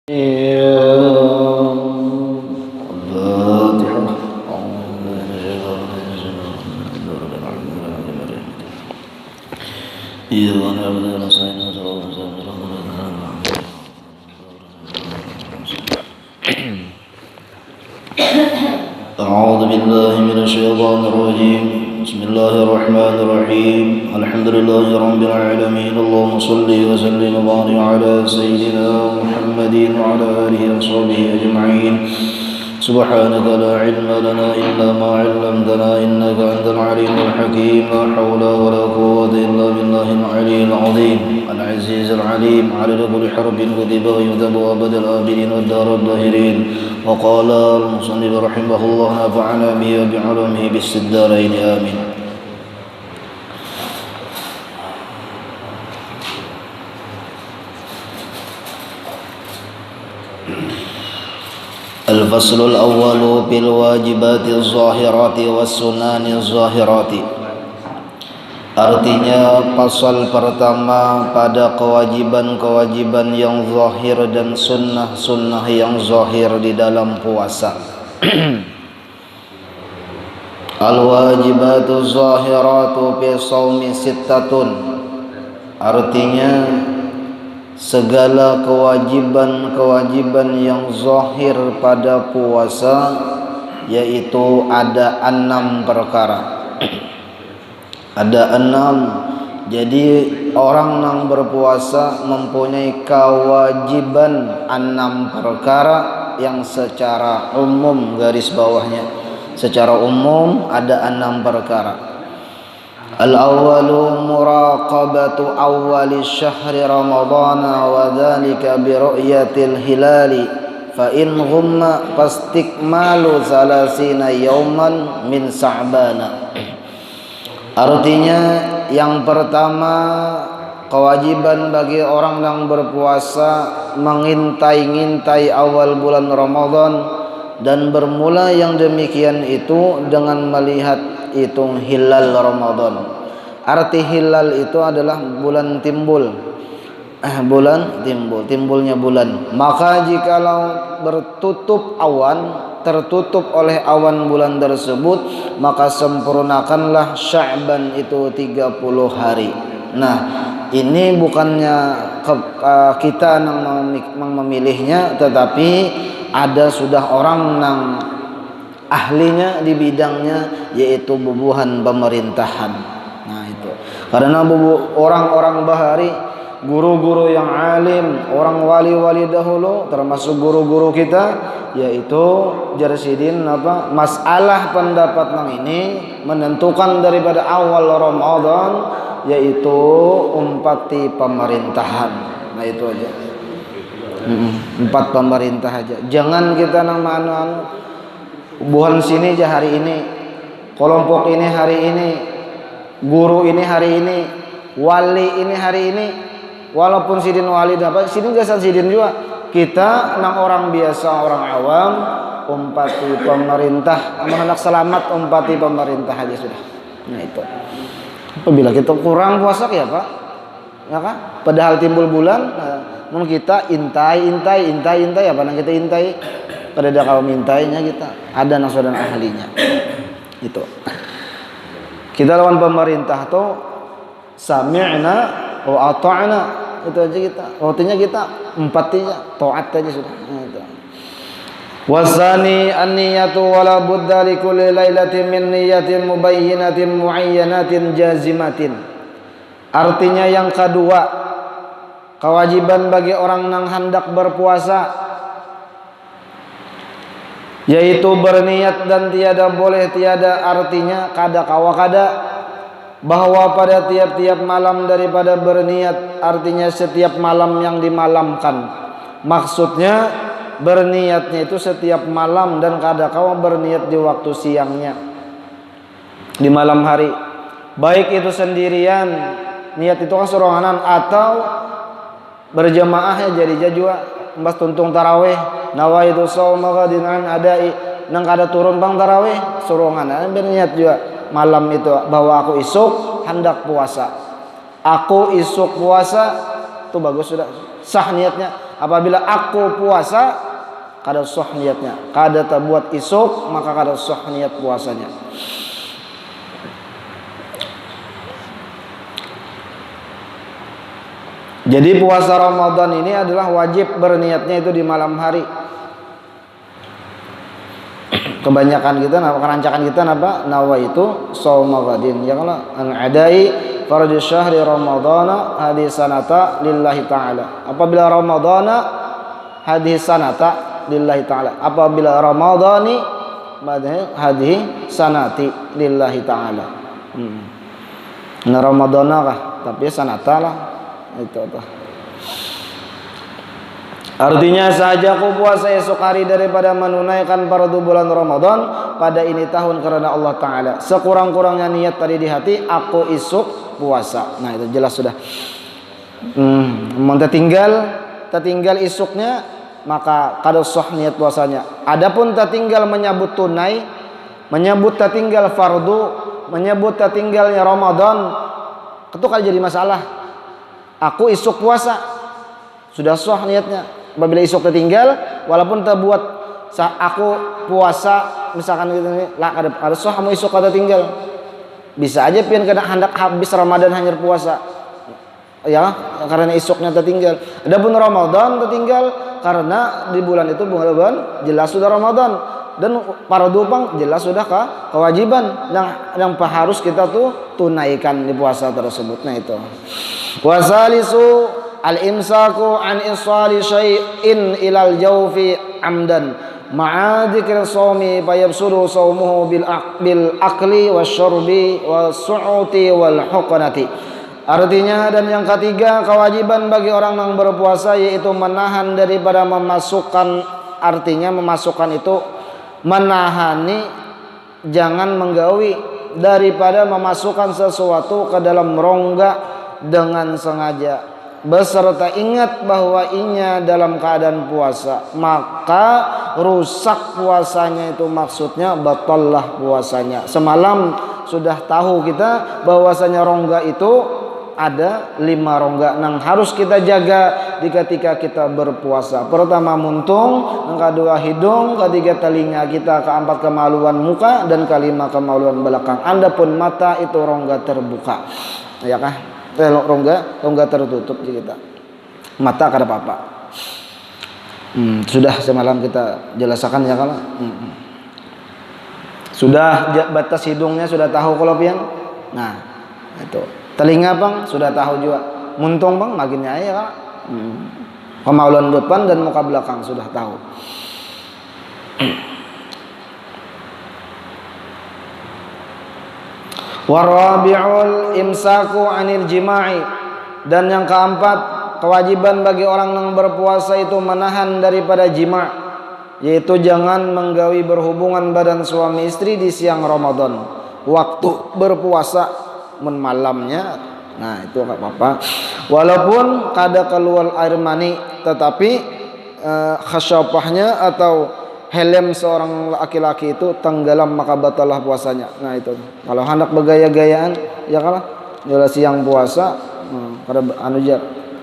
أعوذ بالله من الشيطان الرجيم. بسم الله الرحمن الرحيم. الحمد لله رب العالمين. اللهم صل وسلم وبارك على سيدنا محمد وعلى آله وصحبه أجمعين. سبحانك لا علم لنا إلا ما علمتنا إنك أنت العليم الحكيم. لا حول ولا قوة إلا بالله العلي العظيم العزيز العليم. عدد كل حرف كتب ويكتب أبد الآبدين والدار الظاهرين. وقال المصنف رحمه الله نفعنا به وبعلمه بالدارين آمين. الفصل الأول في الواجبات الظاهرات والسنن الظاهرات. Artinya pasal pertama pada kewajiban-kewajiban yang zahir dan sunnah-sunnah yang zahir di dalam puasa. Al-wajibatu zahiratu fi shaumi sittatun. Artinya segala kewajiban-kewajiban yang zahir pada puasa, yaitu ada 6 perkara. Ada 6. Jadi orang yang berpuasa mempunyai kewajiban 6 perkara yang secara umum, garis bawahnya, secara umum ada 6 perkara. Al-awwalu muraqabatu awwali syahri ramadhana wa dhalika bi ru'yatil hilali fa in ghumma fastikmalu 30 yawman min sa'bana. Artinya yang pertama, kewajiban bagi orang yang berpuasa mengintai-ngintai awal bulan Ramadan, dan bermula yang demikian itu dengan melihat itu hilal Ramadan. Arti hilal itu adalah bulan timbul. Timbulnya bulan. Maka jikalau bertutup awan, tertutup oleh awan bulan tersebut, maka sempurnakanlah Sya'ban itu 30 hari. Nah, ini bukannya kita yang memilihnya, tetapi ada sudah orang yang ahlinya di bidangnya, yaitu bubuhan pemerintahan. Nah itu karena orang-orang bahari, guru-guru yang alim, orang wali-wali dahulu, termasuk guru-guru kita, yaitu Jarsidin masalah pendapat nang ini menentukan daripada awal Ramadan, yaitu umpati pemerintahan. Nah itu aja, 4 pemerintah aja. Jangan kita nang buhan sini aja hari ini, kelompok ini hari ini, guru ini hari ini, wali ini hari ini. Walaupun sidin wali dapat, sidin jasa sidin juga. Kita nang orang biasa, orang awam, umpati pemerintah, anak selamat umpati pemerintah aja sudah. Nah itu. Apabila kita kurang puasa ya Pak, ya kan? Padahal timbul bulan, nah, kita intai apa nang kita intai? Pada ada kaum mintainya kita, ada nasodan ahlinya. Itu. Kita lawan pemerintah tuh sami'na wa ata'na, itu aja kita. Artinya kita empatinya taat aja sudah. Itu. Wasani an-niyatu wala budda li kulli lailatin min niyatin mubayyinatin muayyanatin jazimatin. Artinya yang kedua, kewajiban bagi orang yang hendak berpuasa, yaitu berniat dan tiada boleh tiada, artinya kada bahwa pada tiap-tiap malam daripada berniat, artinya setiap malam yang dimalamkan. Maksudnya berniatnya itu setiap malam, dan kada berniat di waktu siangnya, di malam hari. Baik itu sendirian, niat itu kan soronganan, atau berjamaah ya jadi jajua. Mbas tuntung tarawih, nawaitu shauma ghadin an adai, nang kada turun bang tarawih sorongan, berniat juga malam itu bahwa aku isuk hendak puasa. Aku isuk puasa, itu bagus sudah, sah niatnya. Apabila aku puasa kada sah niatnya, kada terbuat isuk maka kada sah niat puasanya. Jadi puasa Ramadan ini adalah wajib berniatnya itu di malam hari. Kebanyakan kita, kerancakan kita apa? Nawaitu shauma ghadin. Ya kalau an adai fardhu syahri ramadhana hadhihi sanata lillahi ta'ala. Apabila Ramadhana hadhihi sanata lillahi ta'ala. Apabila Ramadhani hadhihi sanati lillahi ta'ala. Nah Ramadhana kah? Tapi sanata lah. Itu apa? Artinya saja aku puasa esok hari daripada menunaikan fardu bulan Ramadan pada ini tahun karena Allah Ta'ala. Sekurang-kurangnya niat tadi di hati, aku esok puasa. Nah itu jelas sudah. Tertinggal esoknya maka kada sah niat puasanya. Adapun tertinggal menyebut tunai, menyebut tertinggal fardu, menyebut tertinggalnya Ramadan, itu kan jadi masalah. Aku isuk puasa sudah sah niatnya. Apabila isuk tertinggal walaupun terbuat aku puasa misalkan gitu lah ada sah mau isuk kada tinggal. Bisa aja pian kena hendak habis Ramadan hanya puasa. Ya, karena isuknya tertinggal. Adapun Ramadan tertinggal karena di bulan itu bulan jelas sudah Ramadan dan para dupang jelas sudah kewajiban yang harus kita tuh tunaikan di puasa tersebut. Nah itu. Wasalisu al-imsaku an isali syai'in ilal jawfi amdan ma'a dzikri shaumi fayabsuru shaumuhu bil akli wasyurbi was-su'uti wal huqnati. Artinya dan yang ketiga kewajiban bagi orang yang berpuasa yaitu menahan daripada memasukkan, artinya memasukkan itu menahani, jangan menggawi daripada memasukkan sesuatu ke dalam rongga dengan sengaja beserta ingat bahwa inya dalam keadaan puasa, maka rusak puasanya itu maksudnya batallah puasanya. Semalam sudah tahu kita bahwasanya rongga itu ada 5 rongga yang harus kita jaga di ketika kita berpuasa. Pertama muntung, yang kedua hidung, ketiga telinga kita, keempat kemaluan muka, dan kelima kemaluan belakang. Adapun mata itu rongga terbuka, ya kah? Rongga tertutup di kita. Mata kada apa-apa. Sudah semalam kita jelaskan ya kalau. Sudah batas hidungnya sudah tahu kalau pian. Nah, itu. Telinga bang sudah tahu juga. Muntung bang maginnya ya kak. Kemaluan depan dan muka belakang sudah tahu. Warabi'ul imsaku anil jima'i, dan yang keempat kewajiban bagi orang yang berpuasa itu menahan daripada jima', yaitu jangan menggawi berhubungan badan suami istri di siang Ramadan waktu berpuasa malamnya. Nah itu enggak apa-apa walaupun kada keluar air mani, tetapi khasyafahnya atau helm seorang laki-laki itu tenggelam maka batalah puasanya. Nah itu kalau hendak bergaya-gayaan ya kalah jelas siang puasa kada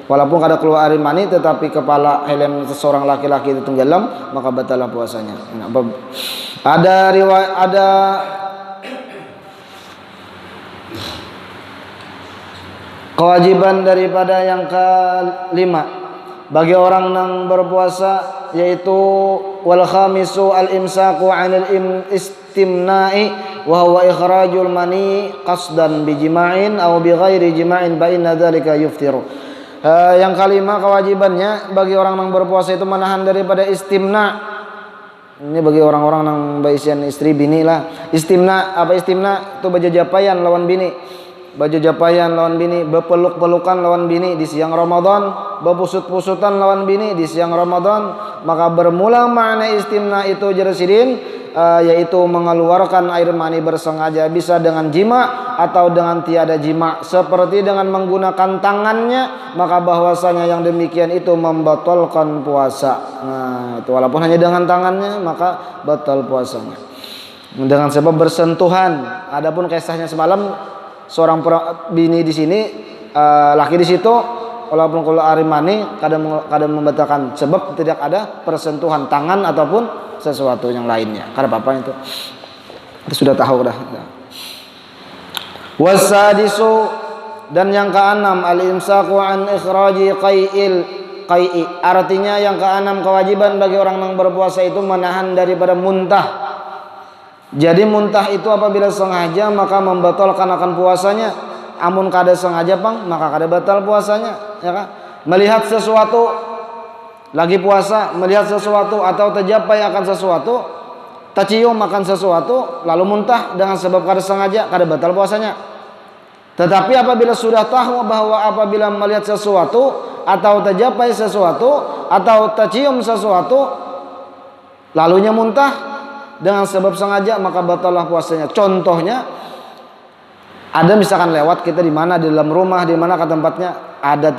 walaupun kada keluar air mani tetapi kepala helm seorang laki-laki itu tenggelam maka batalah puasanya. Nah, ada riwayat, ada kewajiban daripada yang kelima bagi orang yang berpuasa yaitu wal khamisu al imsaku 'anil istimna'i wa huwa ikhrajul mani qasdan bi jima'in aw bi ghairi jima'in fa inna dzalika yuftiru. Yang kelima kewajibannya bagi orang yang berpuasa itu menahan daripada istimna. Ini bagi orang-orang yang baisian istri bini lah. Istimna, apa istimna? Itu bajajapaian lawan bini. Bajajapaian lawan bini, berpeluk-pelukan lawan bini di siang Ramadan, berpusut-pusutan lawan bini di siang Ramadan, maka bermula makna istimna itu jersidin yaitu mengeluarkan air mani bersengaja, bisa dengan jima atau dengan tiada jima, seperti dengan menggunakan tangannya, maka bahwasanya yang demikian itu membatalkan puasa. Nah, itu walaupun hanya dengan tangannya maka batal puasanya. Dengan sebab bersentuhan. Adapun kisahnya semalam seorang bini di sini, laki di situ walaupun kalau arimani kadang membatalkan sebab tidak ada persentuhan tangan ataupun sesuatu yang lainnya. Karena apa itu sudah tahu dah. Wasadisu, dan yang keenam al-imsaku an ikhraji qai'i, artinya yang keenam kewajiban bagi orang yang berpuasa itu menahan daripada muntah. Jadi muntah itu apabila sengaja maka membatalkan akan puasanya. Amun kada sengaja pang maka kada batal puasanya, ya kan? Melihat sesuatu lagi puasa, melihat sesuatu atau terjapai akan sesuatu, tercium akan sesuatu lalu muntah dengan sebab kada sengaja, kada batal puasanya. Tetapi apabila sudah tahu bahwa apabila melihat sesuatu atau terjapai sesuatu atau tercium sesuatu lalunya muntah dengan sebab sengaja maka batallah puasanya. Contohnya ada misalkan lewat kita di mana, di dalam rumah, di mana ke tempatnya ada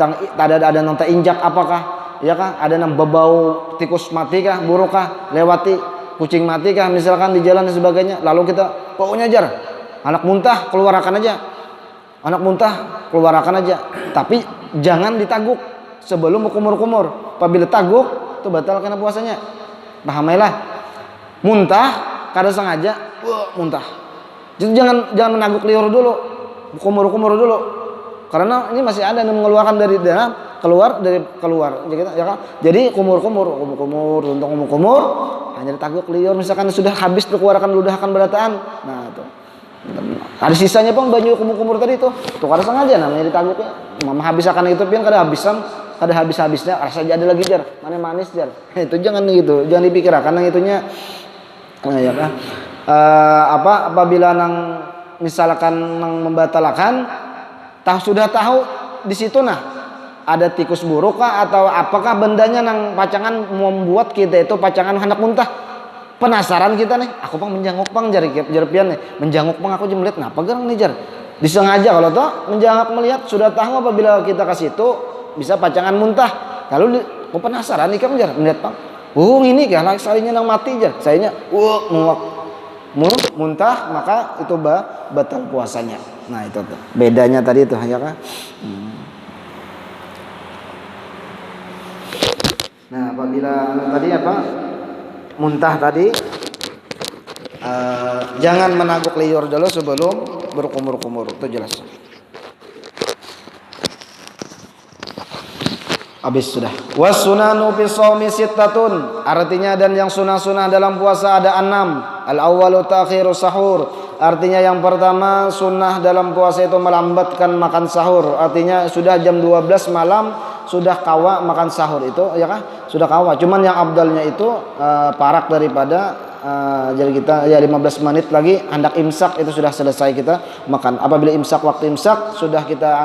nang injak apakah, ya kah? Ada nang bebau tikus mati kah, buruk kah, lewati kucing mati kah misalkan di jalan dan sebagainya. Lalu kita pokoknya jar anak muntah keluarkan aja. Anak muntah keluarkan aja. Tapi jangan ditaguk sebelum kumur-kumur. Apabila taguk itu batal karena puasanya. Pahamailah. Muntah kada sengaja, muntah. Jadi jangan menaguk liur dulu, kumur-kumur dulu. Karena ini masih ada yang mengeluarkan dari dalam, keluar, ya kan? Jadi kumur-kumur, untuk kumur, hanya ditaguk liur. Misalkan sudah habis dikeluarkan ludahkan berataan, nah itu. Ada sisanya pun banyu kumur-kumur tadi itu kada sengaja namanya ditaguknya. Mama habis akan itu pian kada habis-habisnya, rasa ada lagi jar, mana manis jar. Itu jangan gitu, jangan dipikir karena itunya. Nah, ya kan? Apabila nang misalkan nang membatalkan, sudah tahu di situ nah ada tikus buruk kah atau apakah bendanya nang pacangan membuat kita itu pacangan hendak muntah. Penasaran kita nih, aku pang menjanguk pang jar pian nih, menjanguk pang aku melihat napa gerang nih jar. Disengaja kalau toh menjanguk melihat sudah tahu apabila kita ke situ bisa pacangan muntah. Lalu aku penasaran nih kan jar melihat pang. Ini kah salinya nang mati jar. Sayanya muntah maka itu batal puasanya. Nah itu tuh bedanya tadi itu ya kan. Nah apabila tadi muntah tadi jangan menaguk liur dulu sebelum berkumur-kumur, itu jelas. Habis sudah. Wasunanu fi shaumi sittatun, artinya dan yang sunah-sunah dalam puasa ada 6. Al-awwalu ta'khiru sahur, artinya yang pertama sunnah dalam puasa itu melambatkan makan sahur. Artinya sudah jam 12 malam sudah kawa makan sahur itu ya kah? Sudah kawa. Cuman yang abdalnya itu parak daripada jadi kita ya 15 menit lagi hendak imsak itu sudah selesai kita makan. Apabila imsak, waktu imsak sudah kita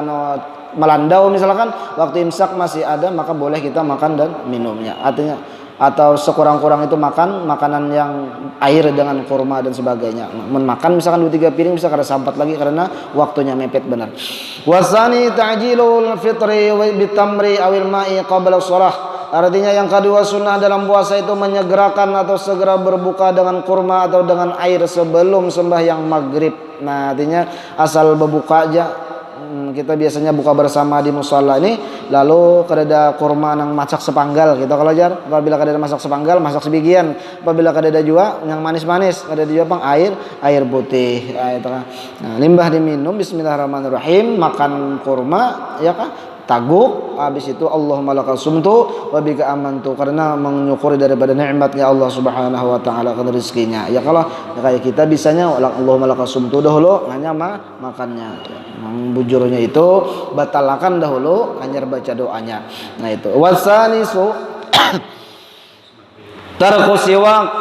melandau misalkan waktu imsak masih ada maka boleh kita makan dan minumnya. Artinya atau sekurang-kurang itu makan makanan yang air dengan kurma dan sebagainya. Makan misalkan 2-3 piring bisa kada sampat lagi karena waktunya mepet benar. Wasani ta'jilul fitri bitamri awil ma'i qabla shalah. Artinya yang kedua sunnah dalam puasa itu menyegerakan atau segera berbuka dengan kurma atau dengan air sebelum sembahyang maghrib. Nah artinya asal berbuka aja. Kita biasanya buka bersama di musala ini lalu kada kurma nang masak sepanggal kita kalau jar. Apabila kada masak sepanggal masak sebagian. Apabila kada juga yang manis-manis kada juga pang air putih itu kan. Nah, limbah diminum bismillahirrahmanirrahim, makan kurma ya kan, taguk, habis itu Allahumma lakal sumtu wa bika amantu, karena menyukuri daripada nikmatnya Allah Subhanahu wa taala kan rezekinya. Ya kalau kayak kita bisanya Allahumma lakal sumtu dahulu hanya makannya. Bujurnya itu batalkan dahulu hanya baca doanya. Nah itu. Wasanisu tarku siwak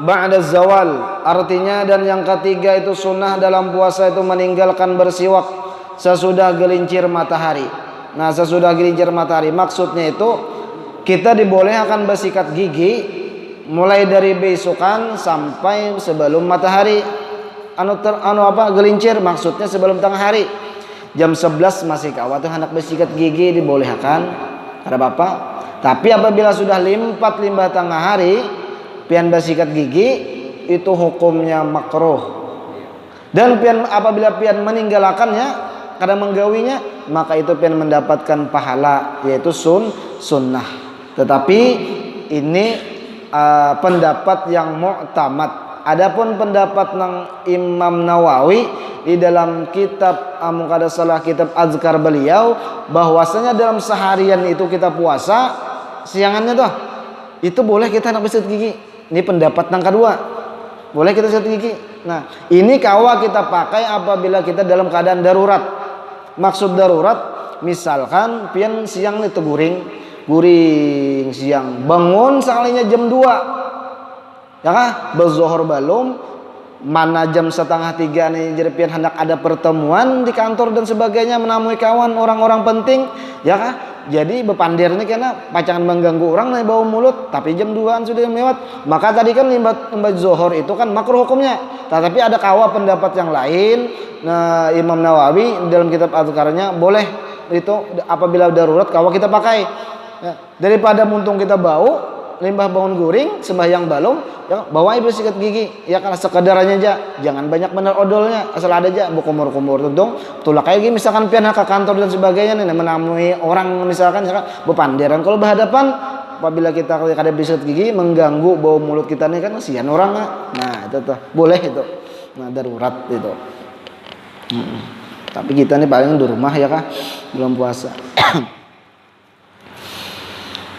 ba'da zawal. Artinya dan yang ketiga itu sunnah dalam puasa itu meninggalkan bersiwak sesudah gelincir matahari. Nah sesudah gelincir matahari maksudnya itu kita dibolehkan bersikat gigi mulai dari besokan sampai sebelum matahari gelincir, maksudnya sebelum tengah hari. Jam 11 masih kawat hendak bersikat gigi dibolehkan ada bapak. Tapi apabila sudah limbah tengah hari pian bersikat gigi itu hukumnya makruh. Dan apabila pian meninggalkannya kadang menggawinya maka itu pian mendapatkan pahala, yaitu sunnah. Tetapi ini pendapat yang mu'tamad. Adapun pendapat ng Imam Nawawi di dalam kitab Muqaddas Shalah, kitab Azkar beliau, bahwasanya dalam seharian itu kita puasa, siangannya tuh itu boleh kita nak sikat gigi. Ini pendapat yang kedua, boleh kita sikat gigi. Nah, ini kawa kita pakai apabila kita dalam keadaan darurat. Maksud darurat, misalkan pian siang itu guring siang, bangun sekalinya jam 2, ya kah? Berzuhur belum, mana jam 2:30 nih, jadi pian hendak ada pertemuan di kantor dan sebagainya, menemui kawan orang-orang penting, ya kah? Jadi bepandir nih karena pacangan mengganggu orang nih bau mulut, tapi jam 2-an sudah lewat. Maka tadi kan limbat zuhur itu kan makruh hukumnya. Tapi ada kawa pendapat yang lain. Nah, Imam Nawawi dalam kitab Azkarnya boleh itu apabila darurat kawa kita pakai. Ya, daripada muntung kita bau, limbah bangun guring, sembahyang balum, ya, bawa ibu sikat gigi, ya kalau sekedarnya aja, jangan banyak bener odolnya, asal ada aja, kumur-kumur tuntung, tulak kayak gini, misalkan pian ke kantor dan sebagainya, nih, menemui orang misalkan, bepandiran, kalau berhadapan, apabila kita kada bisa sikat gigi, mengganggu bau mulut kita nih kan, kasihan orang, nah itu tuh, boleh itu, nah darurat itu. Tapi kita nih paling di rumah ya kah, belum puasa.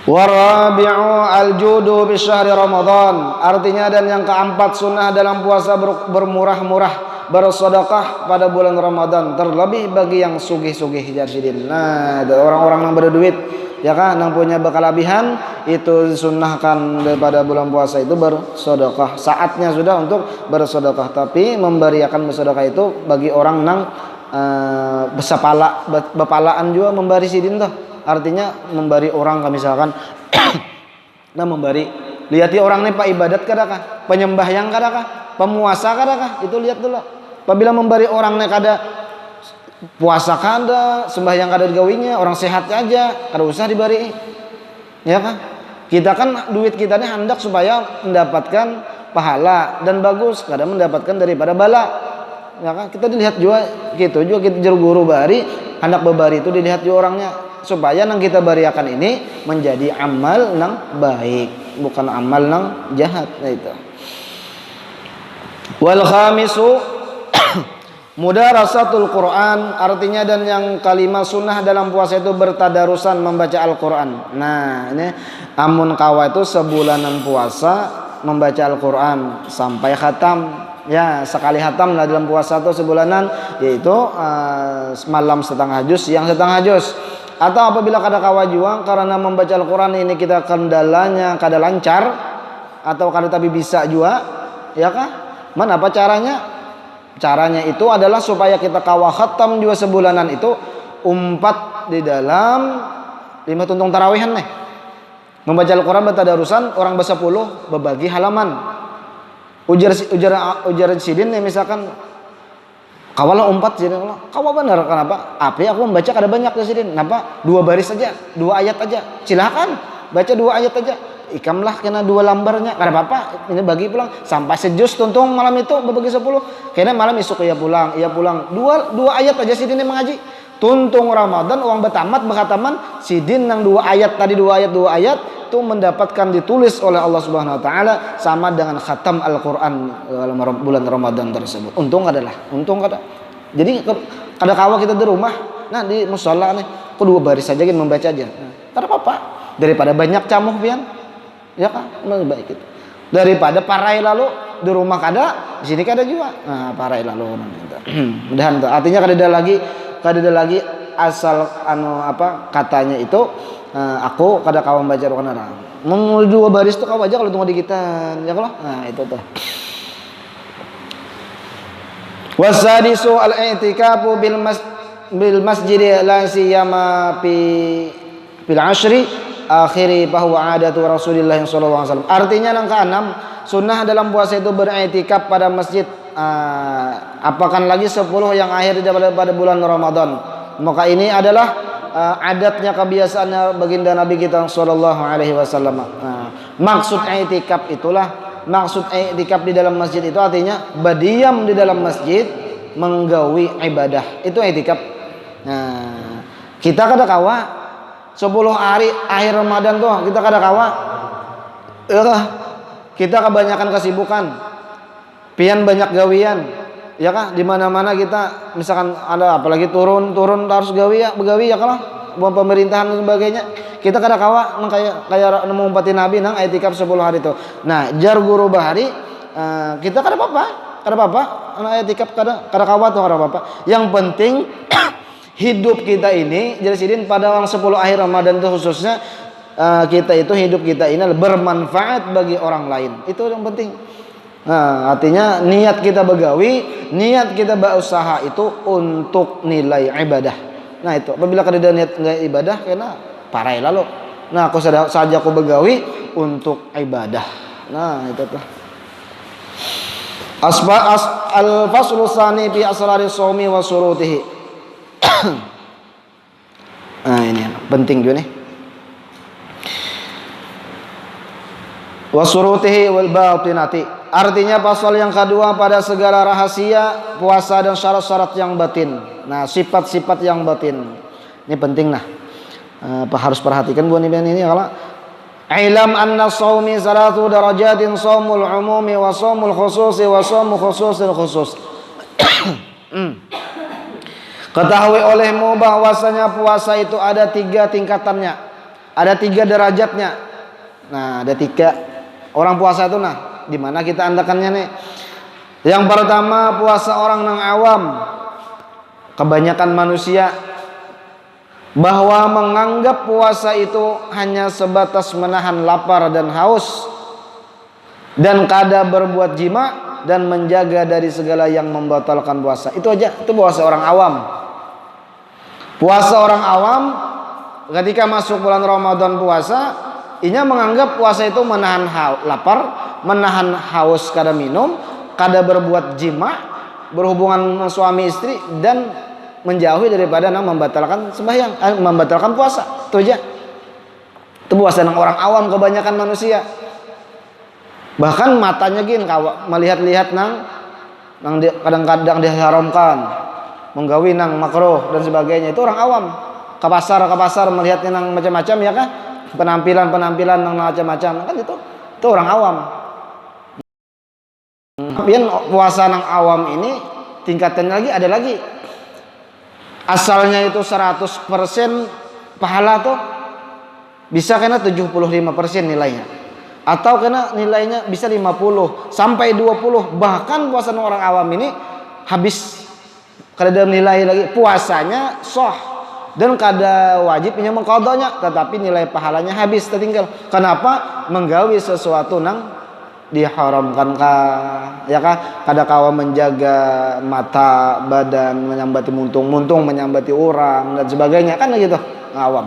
Warabi'u al-judu bi syahri Ramadan. Artinya dan yang keempat sunnah dalam puasa bermurah-murah, bersedekah pada bulan Ramadan, terlebih bagi yang sugih-sugih jarsidin. Nah, orang-orang yang berduit ya kan, yang punya berkelebihan itu disunnahkan daripada bulan puasa itu bersedekah. Saatnya sudah untuk bersedekah, tapi memberiakan bersedekah itu bagi orang yang bepalaan juga memberi sidin tuh. Artinya memberi orang misalkan nah memberi lihat orang nih pak ibadat kadakah, penyembahyang kadakah, pemuasa kadakah, itu lihat dulu. Apabila memberi orang nih kada puasa kada, sembahyang kada digawinya, orang sehat aja, kada usah diberi. Ya kan? Kita kan duit kita nih hendak supaya mendapatkan pahala dan bagus, kada mendapatkan daripada bala. Ya kan? Kita dilihat juga gitu juga kita jero guru bari, hendak berbari itu dilihat juga orangnya, supaya nang kita bariakan ini menjadi amal nang baik, bukan amal nang jahat. Nah itu. Wal khamisu mudarasatul Quran, artinya dan yang kalimat sunnah dalam puasa itu bertadarusan membaca Al-Quran. Nah ini amun kawa itu sebulanan puasa membaca Al-Quran sampai khatam. Ya sekali khatam lah dalam puasa itu sebulanan, yaitu malam setengah juz, siang setengah juz. Atau apabila kada kawa juang karena membaca Al-Quran ini kita kendalanya kada lancar atau kada tapi bisa juga, ya kah? Mana apa caranya? Caranya itu adalah supaya kita kawa khatam juga sebulanan itu umpat di dalam 5 tuntung tarawihan nih. Membaca Al-Quran bertadarusan orang bersepuluh berbagi halaman. Ujar sidin nih misalkan kawalah 4 sidin, kawa benar kenapa? Apa aku membaca kada banyak ya sidin, kenapa? 2 baris saja, 2 ayat aja, silakan baca 2 ayat aja, ikamlah kena 2 lambarnya, kada apa-apa, ini bagi pulang sampai sejus tuntung malam itu berbagi 10, kena malam isuk ia pulang 2 ayat aja sidin yang mengaji, tuntung Ramadan uang betamat berkhataman sidin yang 2 ayat tadi 2 ayat itu mendapatkan ditulis oleh Allah Subhanahu wa taala sama dengan khatam Al-Qur'an dalam bulan Ramadan tersebut. Untung adalah, untung kada. Jadi kada kawa kita di rumah, nah di mushola nih, kok 2 baris saja kita membaca aja. Nah, kada apa-apa. Daripada banyak camuh pian. Ya kan? Lebih baik itu. Daripada parai lalu di rumah kada, di sini kada juga. Nah, parai lalu mudahan itu. Artinya kada ada lagi asal katanya itu aku kada kawan baca Al-Quran orang. Mau 2 baris tuh kau aja kalau tunggu dikitan, ya kalau. Nah, itu tuh. Wasadisu al-i'tikafu bil masjid la siyama fil ashri akhiri bahwa adatu Rasulullah sallallahu alaihi wasallam. Artinya yang ke-6, sunnah dalam puasa itu beriktikaf pada masjid. Apakah lagi 10 yang akhir pada bulan Ramadan. Maka ini adalah adatnya, kebiasaannya baginda Nabi kita sallallahu alaihi wasallam. Maksud i'tikaf itulah, maksud i'tikaf di dalam masjid itu artinya berdiam di dalam masjid menggawi ibadah. Itu i'tikaf. Nah, Kita kada kawa 10 hari akhir Ramadan tuh kita kada kawa. Kita kebanyakan kesibukan. Pian banyak gawian. Ya kah? Di mana-mana kita misalkan ada apalagi turun harus begawi ya kalau buat pemerintahan dan sebagainya. Kita kada kawa nang kayak nemu umpatin Nabi nang i'tikaf 10 hari itu. Nah, jar guru bahari kita kada apa-apa. Nang i'tikaf kada kawa tuh kada apa-apa. Yang penting hidup kita ini jadi sidin pada 10 akhir Ramadan itu khususnya kita itu hidup kita ini bermanfaat bagi orang lain. Itu yang penting. Nah, artinya niat kita begawi, niat kita berusaha itu untuk nilai ibadah. Nah, itu apabila kada niat ibadah kena parai lalu. Nah, aku saja aku begawi untuk ibadah. Nah, itu tuh. Al-faslu tsani fi asrari shaumi wa surutihi. Nah, ini penting juga nih. Wa surutihi wal batinati. Artinya pasal yang kedua pada segala rahasia puasa dan syarat-syarat yang batin. Nah, sifat-sifat yang batin. Ini penting nah. Harus perhatikan buat ini kalau ilam anna shaumi salatu darajatin shaumul umumi wa shaumul khususi wa shaumu khususil khusus. Ketahui olehmu bahwasanya puasa itu ada 3 tingkatannya. Ada 3 derajatnya. Nah, ada 3 orang puasa itu nah. Di mana kita andakannya nih? Yang pertama puasa orang nang awam, kebanyakan manusia bahwa menganggap puasa itu hanya sebatas menahan lapar dan haus dan kada berbuat jima dan menjaga dari segala yang membatalkan puasa. Itu aja, itu puasa orang awam. Puasa orang awam ketika masuk bulan Ramadan puasa, inya menganggap puasa itu menahan lapar, menahan haus kada minum, kada berbuat jima, berhubungan suami istri dan menjauhi daripada membatalkan sembahyang, membatalkan puasa. Itu aja. Itu puasa nang orang awam kebanyakan manusia. Bahkan matanya gin melihat-lihat nang kadang-kadang diharamkan, menggawi nang makruh dan sebagainya. Itu orang awam. Ke pasar melihatnya nang macam-macam ya kah? Penampilan nang macam-macam kan itu orang awam. Kemudian puasa nang awam ini tingkatannya lagi ada lagi. Asalnya itu 100% pahala tuh bisa kena 75% nilainya. Atau kena nilainya bisa 50 sampai 20. Bahkan puasa nang orang awam ini habis kada nilai lagi, puasanya sah dan kada wajib punya mengqadanya, tetapi nilai pahalanya habis tertinggal. Kenapa? Menggawi sesuatu nang diharamkan ya kah? Kada kawa menjaga mata, badan, menyambati muntung menyambati orang dan sebagainya kan gitu ngawam.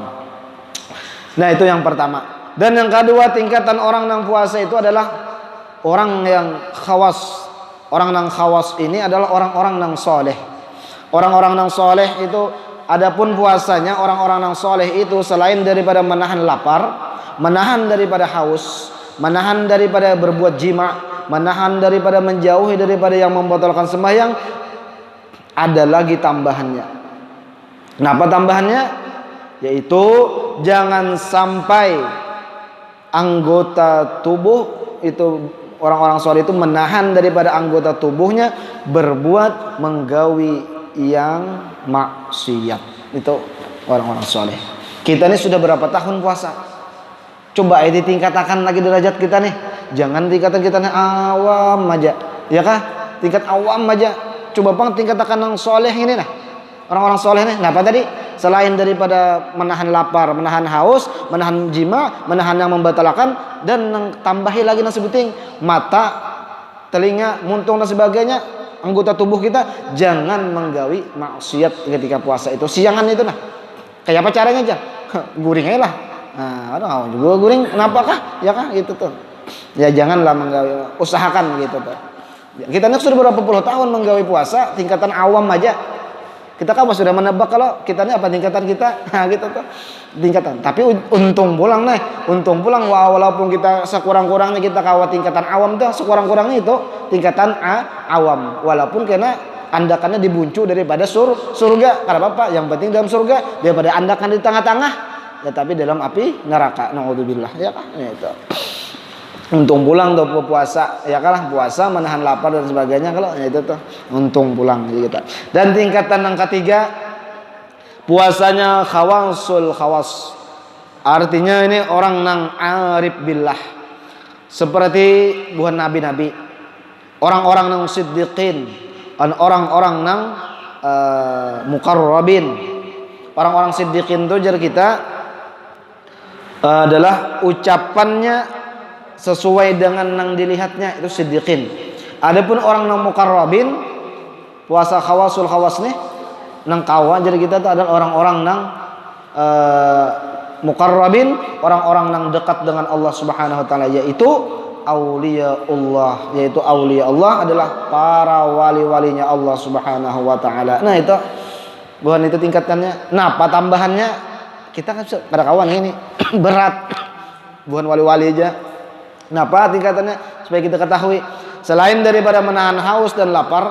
Nah, itu yang pertama. Dan yang kedua tingkatan orang nang puasa itu adalah orang yang khawas. Orang nang khawas ini adalah orang-orang nang soleh. Orang-orang nang soleh itu adapun puasanya orang-orang nang soleh itu selain daripada menahan lapar, menahan daripada haus, menahan daripada berbuat jima, menahan daripada menjauhi daripada yang membatalkan sembahyang, ada lagi tambahannya. Kenapa tambahannya? Yaitu jangan sampai anggota tubuh itu orang-orang soleh itu menahan daripada anggota tubuhnya berbuat menggawi yang maksiat. Itu orang-orang soleh. Kita ini sudah berapa tahun puasa? Coba ditingkatkan lagi derajat kita nih. Jangan tingkatan kita nih awam aja, ya kah? Tingkat awam aja. Coba bang tingkatkan yang soleh ini nah. Orang-orang soleh nih. Kenapa tadi? Selain daripada menahan lapar, menahan haus, menahan jima, menahan yang membatalkan, dan tambahi lagi yang sebuting mata, telinga, muntung dan sebagainya, anggota tubuh kita jangan menggawi maksiat ketika puasa itu. Siangan itu nah. Kayak apa caranya aja? Guring aja lah. Nah, aduh juga guring, kenapa kah? Ya kah gitu tuh. Ya janganlah menggawi, usahakan gitu tuh. Ya, kita ini sudah berapa puluh tahun menggawi puasa, tingkatan awam aja. Kita kan sudah menebak kalau kita ini apa tingkatan kita. Nah, gitu tuh. Tingkatan. Tapi untung pulang nih. Untung pulang walaupun kita sekurang-kurangnya kita kawat tingkatan awam tuh, sekurang-kurangnya itu tingkatan awam. Walaupun kena andakannya dibuncu daripada surga. Karena apa? Yang penting dalam surga daripada andakan di tengah-tengah, ya tapi dalam api neraka. Naudzubillah, ya kan? Itu. Untung pulang tuh puasa, ya kan? Puasa menahan lapar dan sebagainya, kalau ya itu tuh untung pulang gitu. Dan tingkatan yang ketiga, puasanya khawasul khawas. Artinya ini orang nang arif billah. Seperti buhan nabi-nabi, orang-orang nang siddiqin, orang-orang nang muqarrabin. Orang-orang siddiqin itu jar kita adalah ucapannya sesuai dengan nang dilihatnya, itu siddiqin. Adapun orang nang muqarrabin, puasa khawasul khawas nih nang kawan, jadi kita itu adalah orang-orang nang muqarrabin, orang-orang nang dekat dengan Allah Subhanahu wa taala, yaitu auliyaullah, yaitu aulia Allah adalah para wali-walinya Allah Subhanahu wa taala. Nah, itu bukan itu tingkatannya. Nah, apa tambahannya? Kita kan pada kawan ini berat. Bukan wali-wali aja. Nah, apa tingkatannya supaya kita ketahui? Selain daripada menahan haus dan lapar,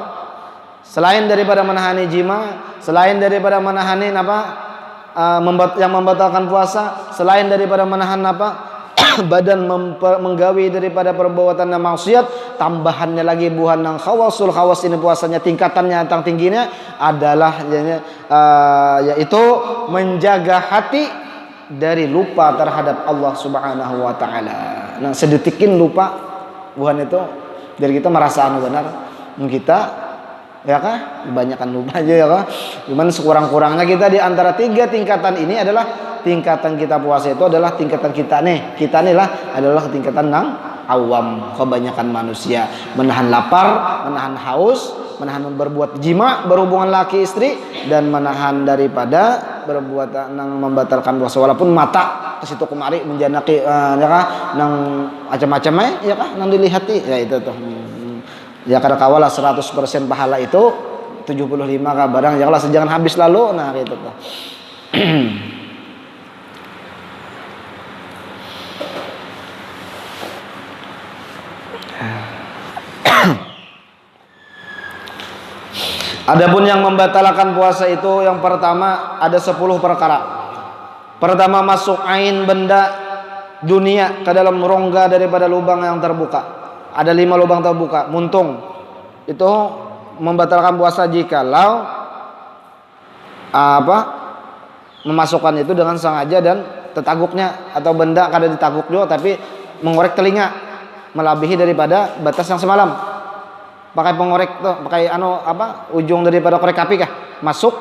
selain daripada menahan jima, selain daripada menahan yang membatalkan puasa, selain daripada menahan badan menggawi daripada perbuatan yang maksiat, tambahannya lagi buhan nang khawasul khawas ini puasanya tingkatannya tang tingginya adalah yaitu menjaga hati dari lupa terhadap Allah Subhanahu wa taala. Nah, sedetikin lupa buhan itu dari kita merasa benar kita, ya kan? Kebanyakan lupa aja, ya kan? Cuman sekurang-kurangnya kita di antara tiga tingkatan ini adalah tingkatan kita puasa itu adalah tingkatan kita nih lah adalah tingkatan nang awam, kebanyakan manusia menahan lapar, menahan haus, menahan berbuat jima, berhubungan laki istri, dan menahan daripada berbuat nang membatalkan puasa, walaupun mata ke situ kemari menjanaki ya kan nang macam-macam ya kan nang dilihati, ya itu tuh ya kada kawalah 100% pahala itu 75 ka barang ya, kalau sejangan habis lalu, nah gitu tuh. Adapun yang membatalkan puasa itu yang pertama ada 10 perkara. Pertama, masuk ain benda dunia ke dalam rongga daripada lubang yang terbuka. Ada 5 lubang terbuka, muntung. Itu membatalkan puasa jikalau memasukkan itu dengan sengaja dan tetaguknya, atau benda kada ditaguk juga tapi mengorek telinga melebihi daripada batas yang semalam. Pakai pengorek tuh, pakai ujung daripada korek api kah, masuk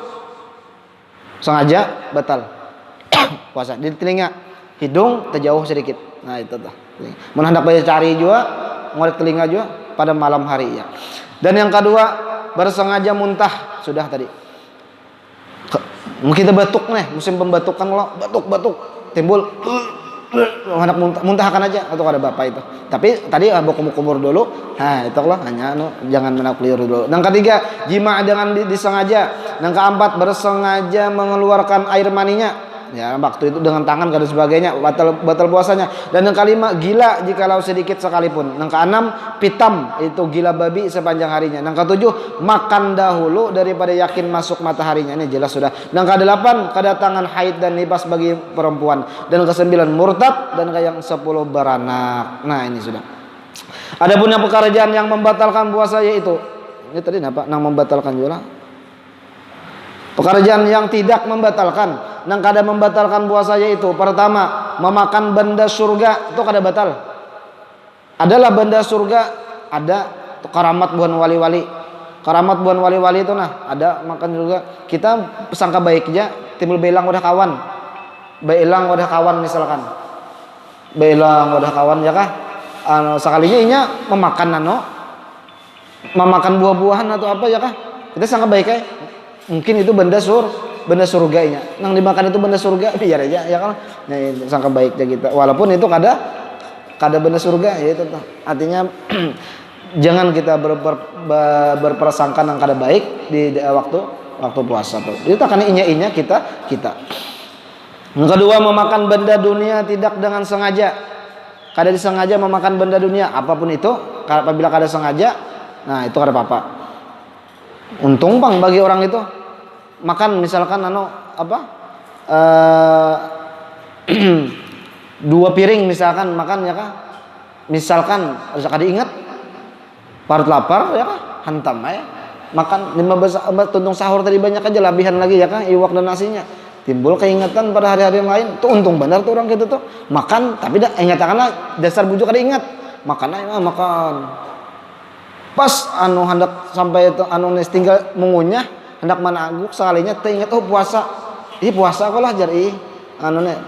sengaja batal puasa. Di telinga, hidung terjauh sedikit. Nah, itu tuh. Menhendak baca cari juga, ngorek telinga juga pada malam hari ya. Dan yang kedua, bersengaja muntah, sudah tadi. Mungkin kita batuk nih, musim pembatukan lo, batuk timbul hendak muntahkan aja atau ada bapak itu. Tapi tadi kumur dulu. Nah, itu lah hanya jangan menakliru dulu. Yang ketiga, jima dengan disengaja. Yang keempat, bersengaja mengeluarkan air maninya. Ya, waktu itu dengan tangan dan sebagainya, batal puasanya. Dan yang kelima, gila jikalau sedikit sekalipun. Yang keenam, pitam, itu gila babi sepanjang harinya. Yang ketujuh, makan dahulu daripada yakin masuk mataharinya. Ini jelas sudah. Yang kedelapan, kedatangan haid dan nifas bagi perempuan. Dan kesembilan, murtad, dan yang 10 beranak. Nah, ini sudah. Adapun yang pekerjaan yang membatalkan puasa yaitu ini tadi apa? Yang membatalkan juga. Pekerjaan yang tidak membatalkan, yang kada membatalkan puasa yaitu pertama, memakan benda surga, itu kada batal. Adalah benda surga, ada karamat buan wali-wali. Karamat buan wali-wali itu ada makan juga. Kita sangka baiknya timbul belang udah kawan. Belang udah kawan misalkan. Belang udah kawan ya kah? Sekalinya inya memakan memakan buah-buahan atau apa ya kah? Kita sangka baiknya mungkin itu benda surganya. Nang dimakan itu benda surga, biar aja ya kan. Nah, itu sangka baiknya kita. Walaupun itu kada benda surga, ya itu artinya jangan kita berprasangka yang kada baik di waktu puasa tuh. Itu akan inya kita. Yang kedua, memakan benda dunia tidak dengan sengaja. Kada disengaja memakan benda dunia apapun itu, apabila kada sengaja, nah itu kada apa-apa. Untung bang bagi orang itu makan misalkan apa dua piring misalkan makan ya kah, misalkan harus kada ingat parut lapar ya kah, hantam aja makan 15 tuntung sahur tadi banyak aja labihan lagi ya kah, iwak dan nasinya, timbul keingatan pada hari-hari yang lain. Tuh untung benar tuh orang gitu tuh makan tapi dah ingat karena dasar bujuk kada ingat makan aja makan. Pas hendak sampai itu tinggal mengunyah hendak managuk sekalinya teringat oh puasa. Ih puasa kok lah jadi